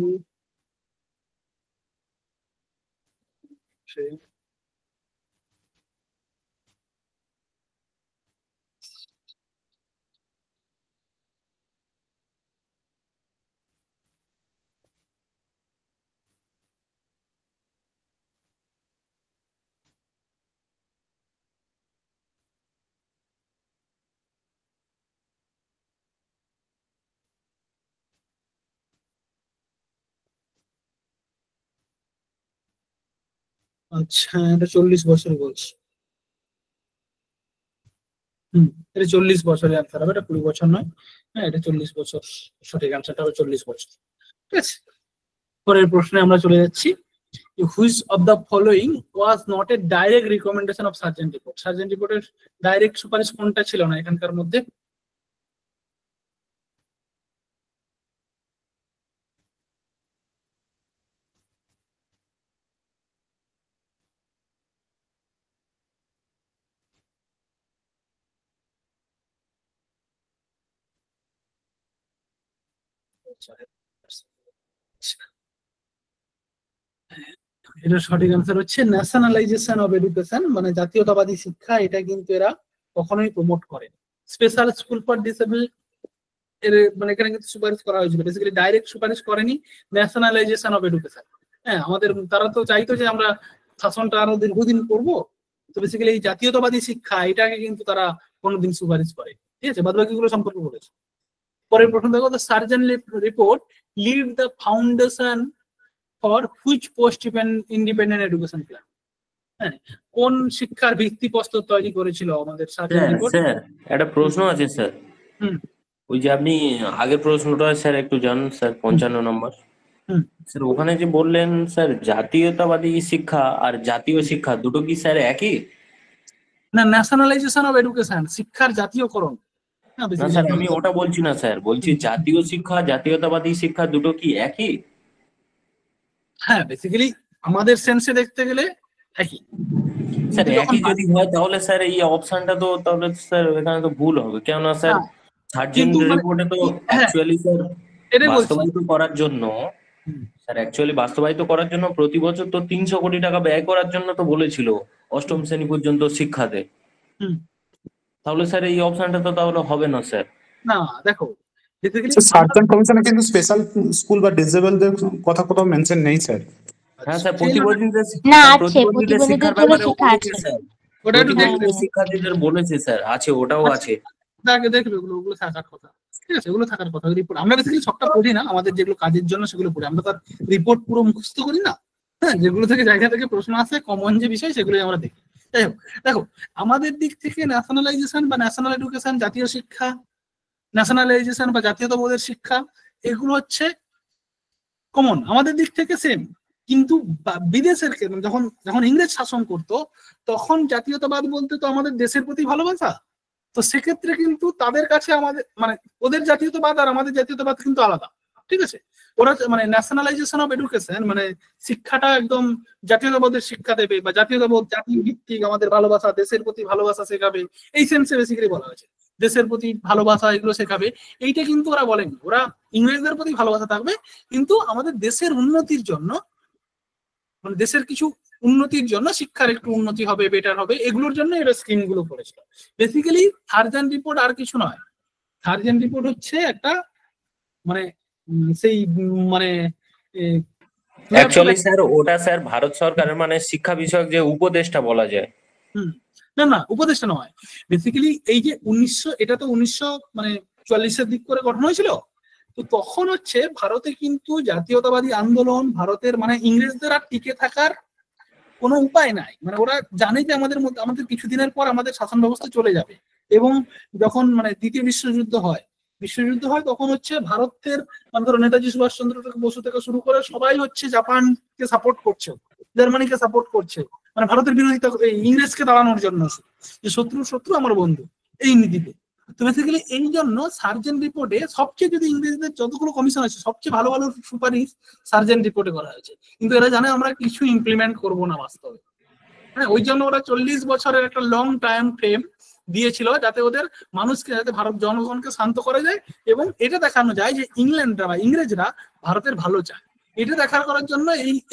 আচ্ছা এটা 40 বছর বলছি। এটা 40 বছরের অ্যান্সার হবে, এটা 20 বছর নয়। হ্যাঁ এটা 40 বছর, সঠিক অ্যান্সারটা হবে 40 বছর। ঠিক আছে, পরের প্রশ্নে আমরা চলে যাচ্ছি। Which of the following was not a direct recommendation of sergeant report? Sergeant রিপোর্টের ডাইরেক্ট সুপারিশ কোনটা ছিল না এখানকার মধ্যে? এটার সঠিক অ্যান্সার হচ্ছে ন্যাশনালাইজেশন অফ এডুকেশন, মানে জাতীয়তাবাদী শিক্ষা। এটা কিন্তু এরা কখনোই প্রমোট করে। স্পেশাল স্কুল ফর ডিসেবল এর মানে এখানে কিন্তু সুপারিশ করা হয়েছিল, বেসিক্যালি ডাইরেক্ট সুপারিশ করেনি ন্যাশনালাইজেশন অফ এডুকেশন। হ্যাঁ আমাদের তারা তো চাইতো যে আমরা শাসনটা আরো দীর্ঘদিন করবো, তো বেসিক্যালি এই জাতীয়তাবাদী শিক্ষা এটাকে কিন্তু তারা কোনোদিন সুপারিশ করে। ঠিক আছে, বাদ বাকিগুলো সম্পর্কে বলেছে। পরের প্রশ্ন দেখো, the sergeant report lead the foundation for which post independent education plan? হ্যাঁ কোন শিক্ষার ভিত্তিপ্রস্তর তৈরি করেছিল আমাদের সার্জেন্ট রিপোর্ট? স্যার একটা প্রশ্ন আছে স্যার। হুম। ওই যে আপনি আগের প্রশ্নটা স্যার একটু জানুন স্যার, 55 নম্বর। স্যার ওখানে যে বললেন স্যার জাতীয়তাবাদী শিক্ষা আর জাতীয় শিক্ষা দুটো কি স্যার একই? না, ন্যাশনালাইজেশন অফ এডুকেশন শিক্ষার জাতীয়করণ। না স্যার আমি ওটা বলছি না স্যার, বলছি জাতীয় শিক্ষা জাতীয়তাবাদী শিক্ষা দুটো কি একই? হ্যাঁ বেসিক্যালি আমাদের সেন্সে দেখতে গেলে একই। স্যার একই যদি হয় তাহলে স্যার এই অপশনটা তো তাহলে স্যার এখানে তো ভুল হবে, কেননা স্যার সার্জেন্ট রিপোর্টে তো অ্যাকচুয়ালি স্যার বাস্তবায়িত করার জন্য স্যার বাস্তবায়িত করার জন্য প্রতি বছর তো 300 কোটি টাকা ব্যয় করার জন্য তো বলেছিল অষ্টম শ্রেণী পর্যন্ত শিক্ষাতে। তাহলে স্যার এই অপশনটা তো তাহলে হবে না স্যার। না দেখো সার্জেন্ট কমিশনে কিন্তু স্পেশাল স্কুল বা ডিসেবলদের কথা কোথাও মেনশন নেই স্যার। হ্যাঁ স্যার প্রতিবন্ধীদের না আছে, প্রতিবন্ধীদের জন্য শিক্ষা আছে। ওটা একটু দেখবে, শিক্ষার্থীদের বলেছে স্যার, আছে ওটাও আছে। দেখবে ওগুলো থাকার কথা। ঠিক আছে, ওগুলো থাকার কথা। রিপোর্ট আমরা বেসিক্যালি সবটা পড়ি না, আমাদের যেগুলো কাজের জন্য সেগুলো পড়ি, আমরা তার রিপোর্ট পুরো মুখস্থ করি না। হ্যাঁ যেগুলো থেকে জায়গা থেকে প্রশ্ন আসে কমন যে বিষয় সেগুলোই আমরা দেখি। যাই হোক দেখো আমাদের দিক থেকে ন্যাশনালাইজেশন বা ন্যাশনাল এডুকেশন জাতীয় শিক্ষা ন্যাশনালাইজেশন বা জাতীয়তাবোধের শিক্ষা, এগুলো হচ্ছে কমন, আমাদের দিক থেকে সেম। কিন্তু বিদেশের যখন যখন ইংরেজ শাসন করতো তখন জাতীয়তাবাদ বলতে তো আমাদের দেশের প্রতি ভালোবাসা। তো সেক্ষেত্রে কিন্তু তাদের কাছে আমাদের মানে ওদের জাতীয়তাবাদ আর আমাদের জাতীয়তাবাদ কিন্তু আলাদা, ঠিক আছে। ওরা মানে ন্যাশনালাইজেশন অফ এডুকেশন মানে শিক্ষাটা একদম জাতীয়তাবাদের শিক্ষা দেবে বা জাতীয়তাবোধ জাতি ভিত্তিক আমাদের ভালোবাসা, দেশের প্রতি ভালোবাসা শেখাবে, এই সেন্সে বেসিক্যালি বলা হয়েছে। দেশের প্রতি ভালোবাসা এগুলো শেখাবে, এইটা কিন্তু ওরা বলেনি। ওরা ইংরেজদের প্রতি ভালোবাসা থাকবে কিন্তু আমাদের দেশের উন্নতির জন্য, মানে দেশের কিছু উন্নতির জন্য, শিক্ষার একটু উন্নতি হবে, বেটার হবে, এগুলোর জন্য এরা স্কিম গুলো করেছিল। বেসিক্যালি সার্জেন্ট রিপোর্ট আর কিছু নয়। সার্জেন্ট রিপোর্ট হচ্ছে একটা মানে সেই মানে অ্যাকচুয়ালি স্যার ওটা স্যার ভারত সরকারের মানে শিক্ষা বিষয়ক যে উপদেষ্টা বলা যায়। না না, উপদেষ্টা নয়। বেসিক্যালি এই যে 1900, এটা তো 1944 দিক করে গঠন হয়েছিল। তো তখন হচ্ছে ভারতে কিন্তু জাতীয়তাবাদী আন্দোলন, ভারতের মানে ইংরেজদের আর টিকে থাকার কোনো উপায় নাই। মানে ওরা জানে যে আমাদের মধ্যে আমাদের কিছুদিনের পর আমাদের শাসন ব্যবস্থা চলে যাবে। এবং যখন মানে দ্বিতীয় বিশ্বযুদ্ধ হয় তখন হচ্ছে ভারতের মানে ধরো নেতাজি সুভাষচন্দ্র বসু থেকে শুরু করে সবাই হচ্ছে জাপানকে সাপোর্ট করছে, জার্মানিকে সাপোর্ট করছে, মানে ভারতের বিরোধিতা, ইংরেজকে দাঁড়ানোর জন্য, যে শত্রু আমার বন্ধু, এই নীতিতে। তো বেসিক্যালি এই জন্য সার্জেন্ট রিপোর্টে সবচেয়ে, যদি ইংরেজদের যতগুলো কমিশন আছে সবচেয়ে ভালো ভালো সুপারিশ সার্জেন্ট রিপোর্টে করা হয়েছে। কিন্তু এরা জানে আমরা কিছু ইমপ্লিমেন্ট করব না বাস্তবে। হ্যাঁ, ওই জন্য ওরা 40 বছরের একটা লং টাইম ফ্রেম দিয়েছিল, যাতে ওদের মানুষকে, যাতে ভারত জনগণকে শান্ত করা যায় এবং এটা দেখানো যায় যে ইংল্যান্ডরা বা ইংরেজরা ভারতের ভালো চায়। এটা দেখার করার জন্য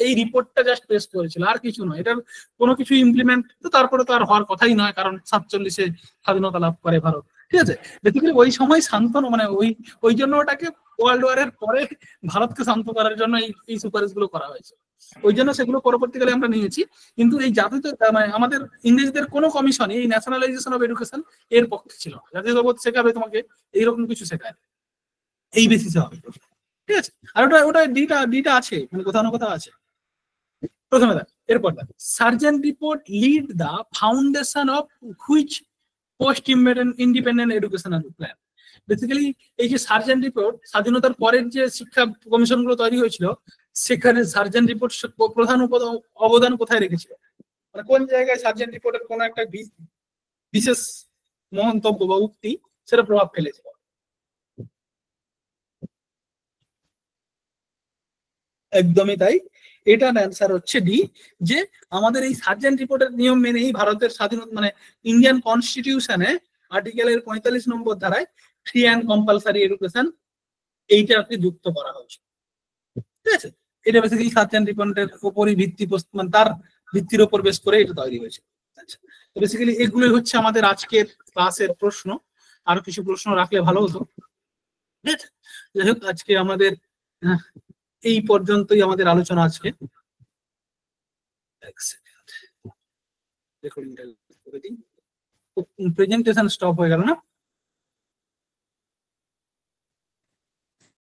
এই রিপোর্টটা জাস্ট পেশ করেছিল, আর কিছু নয়। এটার কোনো কিছু ইমপ্লিমেন্ট তো তারপরে তো আর হওয়ার কথাই নয়, কারণ 47-এ স্বাধীনতা লাভ করে ভারত, ঠিক আছে। বেসিক্যালি ওই সময় শান্তন মানে ওই জন্য ওটাকে ওয়ার্ল্ড ওয়ারের পরে ভারতকে শান্ত করার জন্য এই সুপারিশগুলো করা হয়েছে। ওই জন্য সেগুলো পরবর্তীকালে আমরা নিয়েছি। কিন্তু এই জাতীয় মানে আমাদের ইংরেজদের কোনো কমিশন এই ন্যাশনালাইজেশন অফ এডুকেশন এর পক্ষে ছিল না। জাতীয়তাবোধ শেখাবে তোমাকে, এইরকম কিছু শেখায় এই বেসিসে হবে, ঠিক আছে। আর ওটা ডিটা আছে, মানে কোথাও না কোথাও আছে। প্রথমে দেখ, এরপর দেখ, Sargent report lead the foundation of which post independent educational plan. Basically এই যে সার্জেন্ট রিপোর্ট, স্বাধীনতার পরের যে শিক্ষা কমিশন গুলো তৈরি হয়েছিল, সেখানে সার্জেন্ট রিপোর্ট প্রধান অবদান কোথায় রেখেছিল, মানে কোন জায়গায় সার্জেন্ট রিপোর্টের কোন একটা বিশেষ মন্তব্য বা উক্তি সেটা প্রভাব ফেলেছিল। একদমই তাই, এটার অ্যান্সার হচ্ছে ডি, যে আমাদের এই সার্জেন্ট রিপোর্টের নিয়ম মেনেই ভারতের স্বাধীনতা মানে ইন্ডিয়ান কনস্টিটিউশনে আর্টিকেলের 45 নম্বর ধারায় ফ্রি অ্যান্ড কম্পালসারি এডুকেশন এইটাকে যুক্ত করা হয়েছে, ঠিক আছে। এটা বেসিক্যালি সার্জেন্ট রিপোর্টের উপরই মানে তার ভিত্তির উপর বেশ করে এটা তৈরি হয়েছে। আচ্ছা, তো বেসিক্যালি এগুলোই হচ্ছে আমাদের আজকের ক্লাসের প্রশ্ন। আরো কিছু প্রশ্ন রাখলে ভালো হতো, ঠিক আছে। যাই হোক, আজকে আমাদের এই পর্যন্তই আমাদের আলোচনা। আজকে প্রেজেন্টেশন স্টপ হয়ে গেল না।